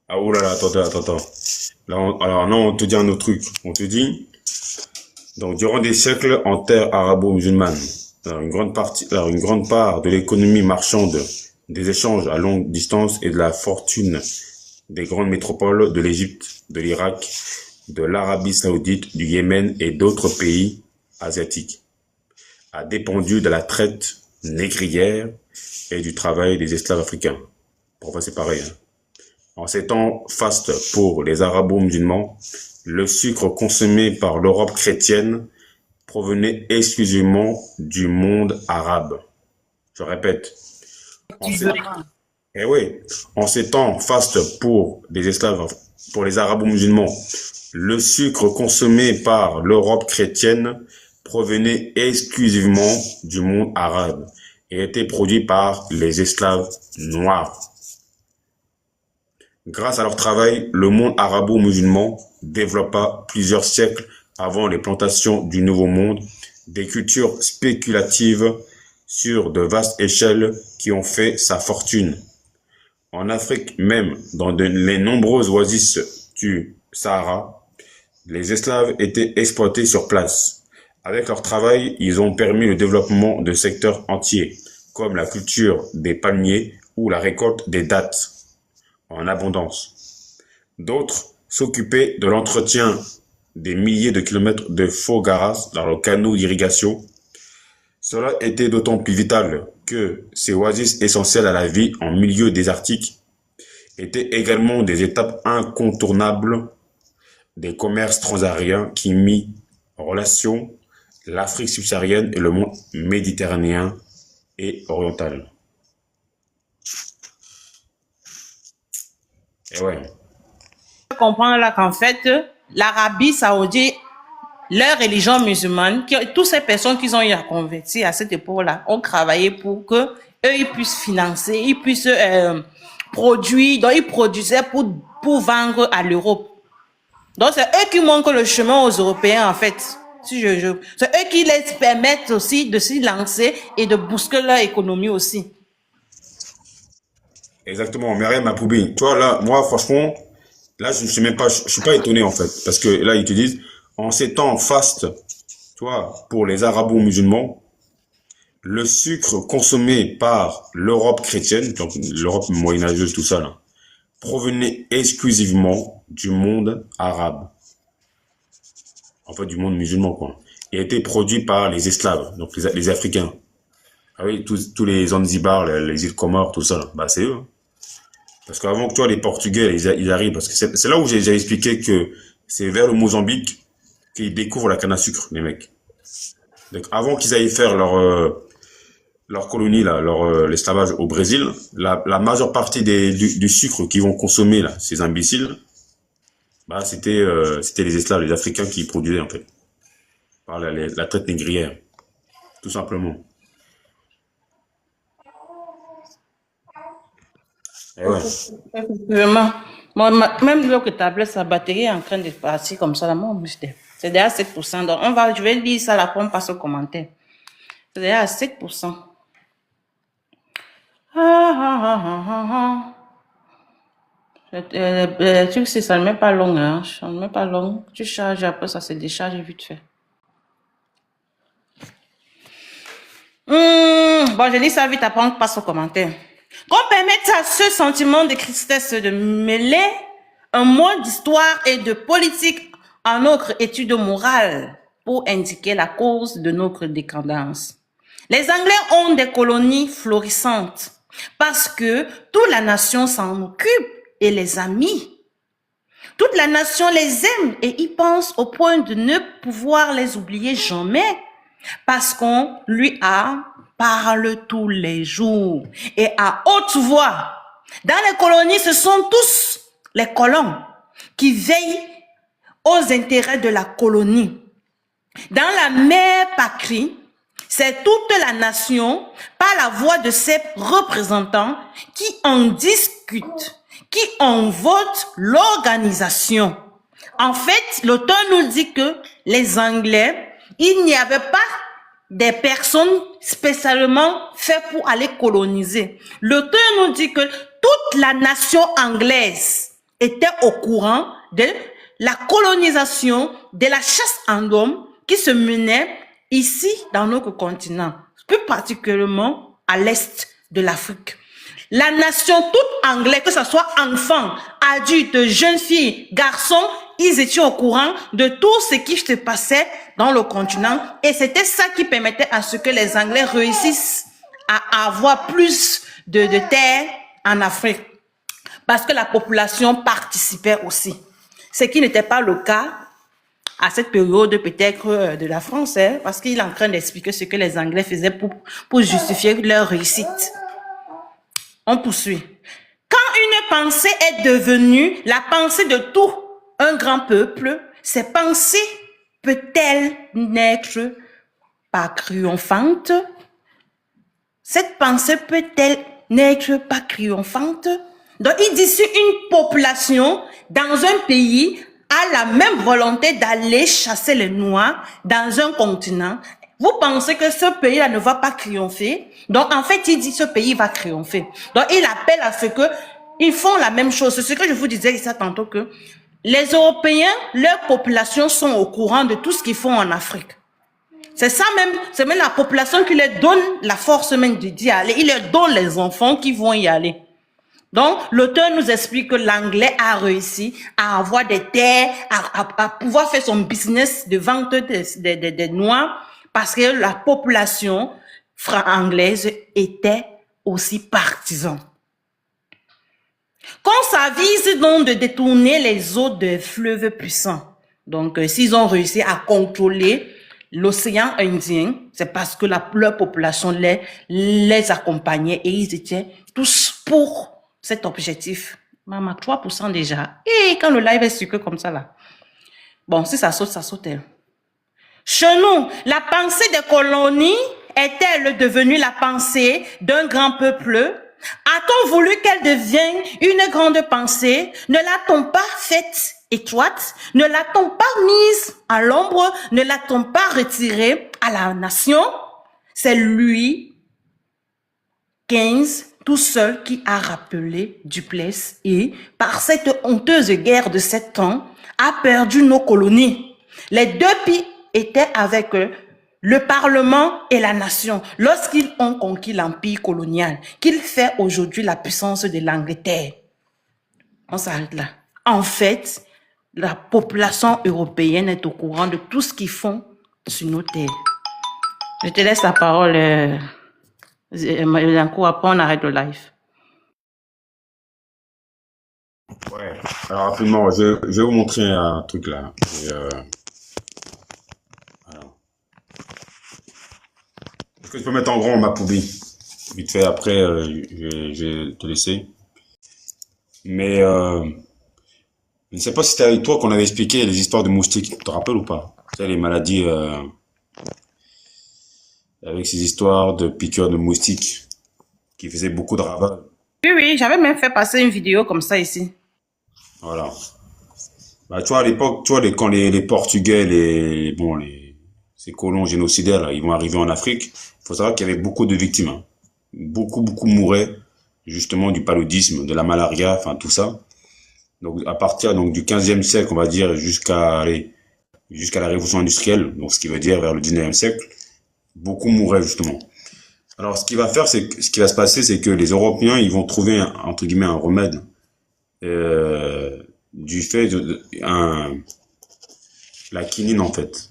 ah, oh là là, attends. Là, alors, non, on te dit un autre truc. On te dit, donc, durant des siècles, en terre arabo-musulmane, alors, une grande part de l'économie marchande, des échanges à longue distance et de la fortune des grandes métropoles de l'Égypte, de l'Irak, de l'Arabie Saoudite, du Yémen et d'autres pays asiatiques, a dépendu de la traite négrière et du travail des esclaves africains. Pour c'est pareil. Hein. En ces temps fastes pour les arabo-musulmans, le sucre consommé par l'Europe chrétienne provenait exclusivement du monde arabe. Je répète. En ces, eh oui, en ces temps fastes pour les esclaves, pour les arabo-musulmans, le sucre consommé par l'Europe chrétienne provenait exclusivement du monde arabe et était produit par les esclaves noirs. Grâce à leur travail, le monde arabo-musulman développa plusieurs siècles avant les plantations du Nouveau Monde des cultures spéculatives sur de vastes échelles qui ont fait sa fortune. En Afrique même, dans les nombreuses oasis du Sahara, les esclaves étaient exploités sur place. Avec leur travail, ils ont permis le développement de secteurs entiers, comme la culture des palmiers ou la récolte des dattes en abondance. D'autres s'occupaient de l'entretien des milliers de kilomètres de faux garas dans le canaux d'irrigation. Cela était d'autant plus vital que ces oasis essentielles à la vie en milieu désertique étaient également des étapes incontournables des commerces transsahariens qui mit en relation l'Afrique subsaharienne et le monde méditerranéen et oriental. Et ouais. Comprendre là qu'en fait, l'Arabie Saoudite, leur religion musulmane, toutes ces personnes qui ont eu à convertir à cette époque-là, ont travaillé pour que eux ils puissent financer, ils puissent produire, donc ils produisaient pour vendre à l'Europe. Donc c'est eux qui montrent le chemin aux Européens en fait. C'est eux qui les permettent aussi de s'y lancer et de booster leur économie aussi. Exactement, Myriam Mapoubi. Toi, là, moi, franchement, là, je suis pas étonné, en fait. Parce que là, ils te disent, en ces temps fastes, toi, pour les arabo-musulmans, le sucre consommé par l'Europe chrétienne, donc l'Europe moyenâgeuse, tout ça, là, provenait exclusivement du monde arabe. En fait, du monde musulman, quoi. Et était produit par les esclaves, donc les Africains. Ah oui, tous les Zanzibar, les îles Comores, tout ça, là, bah, c'est eux. Hein. Parce qu'avant que toi, les Portugais, ils arrivent, parce que c'est là où j'ai expliqué que c'est vers le Mozambique qu'ils découvrent la canne à sucre, les mecs. Donc, avant qu'ils aillent faire leur colonie, là, l'esclavage au Brésil, la majeure partie du sucre qu'ils vont consommer, là, ces imbéciles, bah, c'était les esclaves, les Africains qui produisaient, en fait. Par la traite négrière. Tout simplement. Et ouais. Effectivement. Moi, même là que tablette, sa batterie est en train de partir comme ça, là, moi, c'est déjà 7%. Donc, je vais lire ça, là, on passe au commentaire. C'est déjà à 7%. Le truc, c'est ça ne met pas long, hein. Ça ne met pas long. Tu charges, après, ça se décharge vite fait. Bon, je lis ça vite, après, on passe au commentaire. Qu'on permette à ce sentiment de tristesse de mêler un mot d'histoire et de politique en notre étude morale pour indiquer la cause de notre décadence. Les Anglais ont des colonies florissantes parce que toute la nation s'en occupe et les a mis. Toute la nation les aime et y pense au point de ne pouvoir les oublier jamais parce qu'on lui parle tous les jours et à haute voix. Dans les colonies, ce sont tous les colons qui veillent aux intérêts de la colonie. Dans la mère patrie, c'est toute la nation, par la voix de ses représentants, qui en discute, qui en vote l'organisation. En fait, l'auteur nous dit que les Anglais, il n'y avait pas des personnes spécialement faites pour aller coloniser. L'auteur nous dit que toute la nation anglaise était au courant de la colonisation, de la chasse en homme qui se menait ici dans notre continent, plus particulièrement à l'est de l'Afrique. La nation toute anglaise, que ce soit enfants, adultes, jeunes filles, garçons, ils étaient au courant de tout ce qui se passait dans le continent et c'était ça qui permettait à ce que les Anglais réussissent à avoir plus de terres en Afrique parce que la population participait aussi. Ce qui n'était pas le cas à cette période peut-être de la France, parce qu'il est en train d'expliquer ce que les Anglais faisaient pour justifier leur réussite. On poursuit. Quand une pensée est devenue la pensée de tout un grand peuple, cette pensée peut-elle n'être pas triomphante? Cette pensée peut-elle n'être pas triomphante? Donc, il dit si une population dans un pays a la même volonté d'aller chasser les Noirs dans un continent, vous pensez que ce pays-là ne va pas triompher? Donc, en fait, il dit ce pays va triompher. Donc, il appelle à ce que ils font la même chose. C'est ce que je vous disais ça tantôt que les Européens, leurs populations sont au courant de tout ce qu'ils font en Afrique. C'est ça même, c'est même la population qui leur donne la force même d'y aller. Il leur donne les enfants qui vont y aller. Donc, l'auteur nous explique que l'anglais a réussi à avoir des terres, à pouvoir faire son business de vente des Noirs parce que la population anglaise était aussi partisan. Qu'on s'avise donc de détourner les eaux de fleuves puissants. Donc, s'ils ont réussi à contrôler l'océan Indien, c'est parce que leur population les accompagnait et ils étaient tous pour cet objectif. Maman, 3% déjà. Et quand le live est sucré comme ça, là. Bon, si ça saute, ça saute. Chez nous, la pensée des colonies est-elle devenue la pensée d'un grand peuple? A-t-on voulu qu'elle devienne une grande pensée? Ne l'a-t-on pas faite étroite? Ne l'a-t-on pas mise à l'ombre? Ne l'a-t-on pas retirée à la nation? C'est lui, Keynes, tout seul, qui a rappelé Duplessis et, par cette honteuse guerre de 7 ans, a perdu nos colonies. Les deux pays étaient avec eux, le Parlement et la nation, lorsqu'ils ont conquis l'empire colonial, qu'il fait aujourd'hui la puissance de l'Angleterre. On s'arrête là. En fait, la population européenne est au courant de tout ce qu'ils font sur nos terres. Je te laisse la parole, après on arrête le live. Ouais. Alors rapidement, je vais vous montrer un truc là. Alors. Est-ce que tu peux mettre en grand ma poubelle? Vite fait, après, je vais te laisser. Mais je ne sais pas si c'était avec toi qu'on avait expliqué les histoires de moustiques. Tu te rappelles ou pas? Tu sais, les maladies avec ces histoires de piqûres de moustiques qui faisaient beaucoup de ravages. Oui, j'avais même fait passer une vidéo comme ça ici. Voilà. Bah, tu vois, à l'époque, tu vois, quand les Portugais, ces colons génocidaires, là, ils vont arriver en Afrique, il faut savoir qu'il y avait beaucoup de victimes. Hein. Beaucoup mouraient, justement, du paludisme, de la malaria, enfin, tout ça. Donc, à partir, du 15e siècle, on va dire, jusqu'à la révolution industrielle, donc, ce qui veut dire vers le 19e siècle, beaucoup mouraient, justement. Alors, ce qui va se passer, c'est que les Européens, ils vont trouver, entre guillemets, un remède, du fait la quinine, en fait.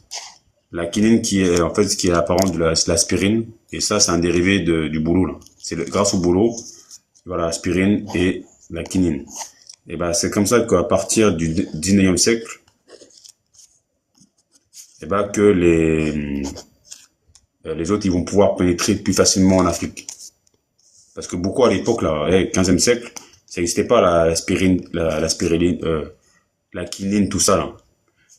La quinine qui est apparente de l'aspirine, et ça, c'est un dérivé du boulot, là. C'est grâce au boulot, voilà, l'aspirine et la quinine. Et ben, c'est comme ça qu'à partir du 19e siècle, et ben, que les autres, ils vont pouvoir pénétrer plus facilement en Afrique. Parce que beaucoup à l'époque, là, 15e siècle, ça n'existait pas l'aspirine, la quinine, tout ça, là.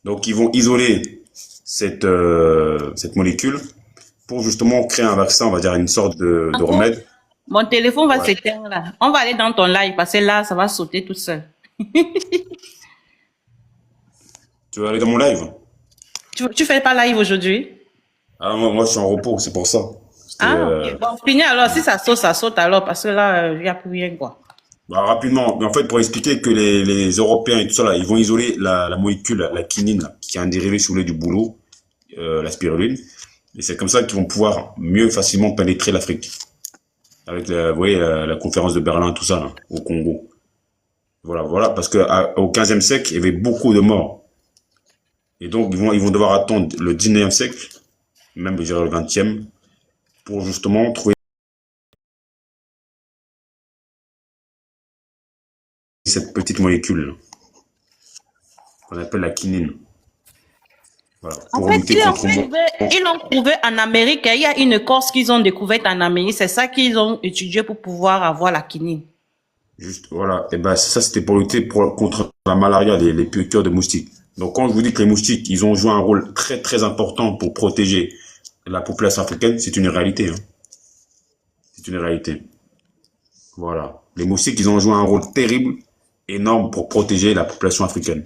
Donc, ils vont isoler cette molécule pour justement créer un vaccin, on va dire une sorte de remède. Mon téléphone va s'éteindre là. On va aller dans ton live parce que là, ça va sauter tout seul. Tu veux aller dans mon live? Tu fais pas live aujourd'hui? Ah, moi, je suis en repos, c'est pour ça. C'était, Ah, ok. Bon, fini alors. Si ça saute alors, parce que là, il n'y a plus rien, quoi. bah, rapidement, mais en fait, pour expliquer que les Européens et tout ça, là, ils vont isoler la molécule, la quinine, là, qui est un dérivé, si vous voulez, du boulot, la spiruline. Et c'est comme ça qu'ils vont pouvoir mieux facilement pénétrer l'Afrique. Avec, vous voyez, la conférence de Berlin, tout ça, là, au Congo. Voilà, parce que au 15e siècle, il y avait beaucoup de morts. Et donc, ils vont devoir attendre le 19e siècle, même, je dirais, le 20e, pour justement trouver cette petite molécule qu'on appelle la quinine. Voilà, En pour fait, lutter contre ils l'ont trouvé en Amérique. Il y a une écorce qu'ils ont découverte en Amérique. C'est ça qu'ils ont étudié pour pouvoir avoir la quinine. juste, voilà. Et ben, ça, c'était pour lutter contre la malaria, les piqûres de moustiques. Donc, quand je vous dis que les moustiques, ils ont joué un rôle très, très important pour protéger la population africaine, c'est une réalité, hein. C'est une réalité. Voilà. Les moustiques, ils ont joué un rôle terrible, énorme pour protéger la population africaine.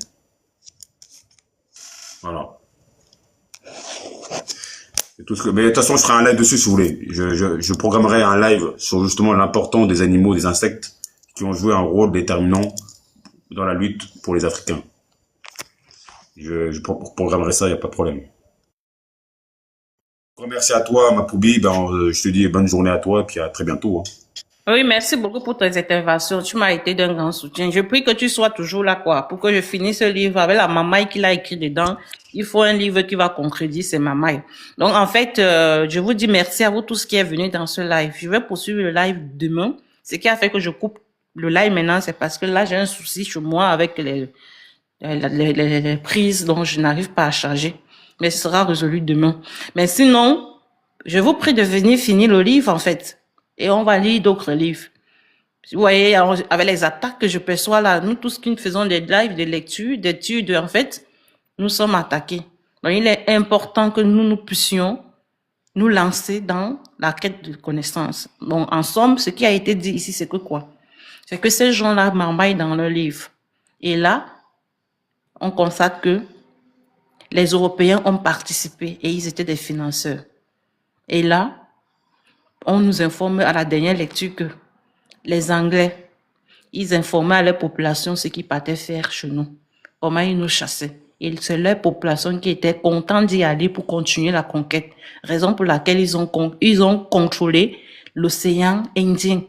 Voilà. Mais de toute façon, je ferai un live dessus si vous voulez. Je programmerai un live sur justement l'importance des animaux, des insectes qui ont joué un rôle déterminant dans la lutte pour les Africains. Je programmerai ça, il n'y a pas de problème. Merci à toi, ma Poubi. Ben, je te dis bonne journée à toi et puis à très bientôt, hein. Oui, merci beaucoup pour tes interventions. Tu m'as été d'un grand soutien. Je prie que tu sois toujours là, quoi, pour que je finisse ce livre avec la mamaille qu'il a écrit dedans. Il faut un livre qui va concrétiser ces mamailles. Donc, en fait, je vous dis merci à vous tous qui êtes venus dans ce live. Je vais poursuivre le live demain. Ce qui a fait que je coupe le live maintenant, c'est parce que là, j'ai un souci chez moi avec les prises dont je n'arrive pas à charger. Mais ce sera résolu demain. Mais sinon, je vous prie de venir finir le livre, en fait. Et on va lire d'autres livres. Vous voyez, avec les attaques que je perçois là, nous tous qui faisons des lives, des lectures, d'études, en fait, nous sommes attaqués. Donc, il est important que nous puissions nous lancer dans la quête de connaissances. Donc, en somme, ce qui a été dit ici, c'est que quoi? C'est que ces gens-là m'embaillent dans leurs livres. Et là, on constate que les Européens ont participé et ils étaient des financeurs. Et là, on nous informe à la dernière lecture que les Anglais, ils informaient à leur population ce qu'ils partaient faire chez nous. Comment ils nous chassaient. Et c'est leur population qui était contente d'y aller pour continuer la conquête. Raison pour laquelle ils ont contrôlé l'océan Indien.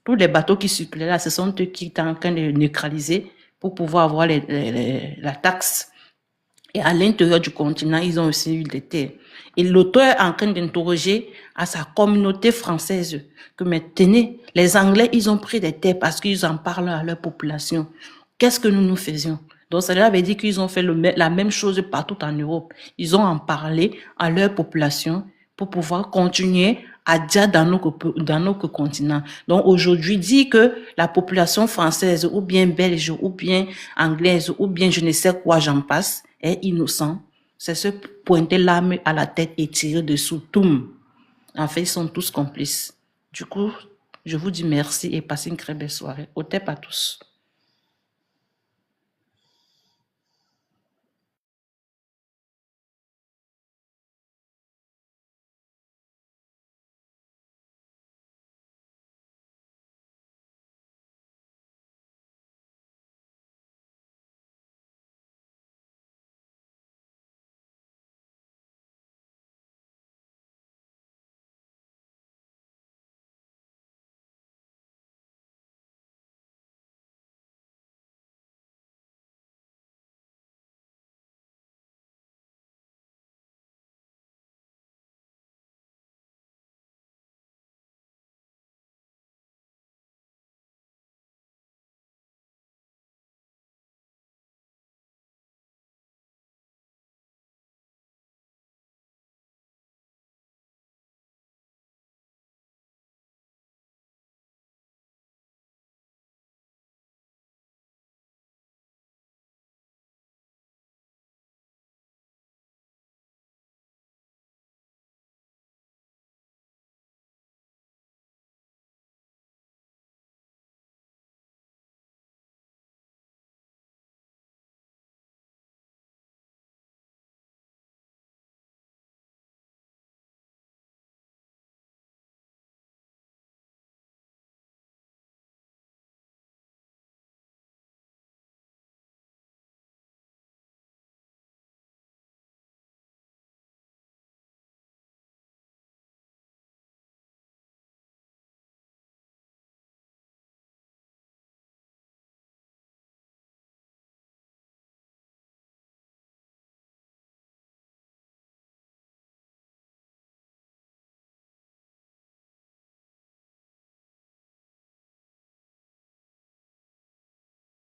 Tous les bateaux qui circulaient là, ce sont eux qui étaient en train de neutraliser pour pouvoir avoir la taxe. Et à l'intérieur du continent, ils ont aussi eu des terres. Et l'auteur est en train d'interroger à sa communauté française que maintenant, les Anglais, ils ont pris des terres parce qu'ils en parlent à leur population. Qu'est-ce que nous faisions? Donc, cela veut dire qu'ils ont fait la même chose partout en Europe. Ils ont en parlé à leur population pour pouvoir continuer à dire dans notre continent. Donc, aujourd'hui, dire que la population française ou bien belge ou bien anglaise ou bien je ne sais quoi, j'en passe, est innocent, c'est se pointer l'arme à la tête et tirer dessous. Toum. En fait, ils sont tous complices. Du coup, je vous dis merci et passez une très belle soirée. Au tep à tous.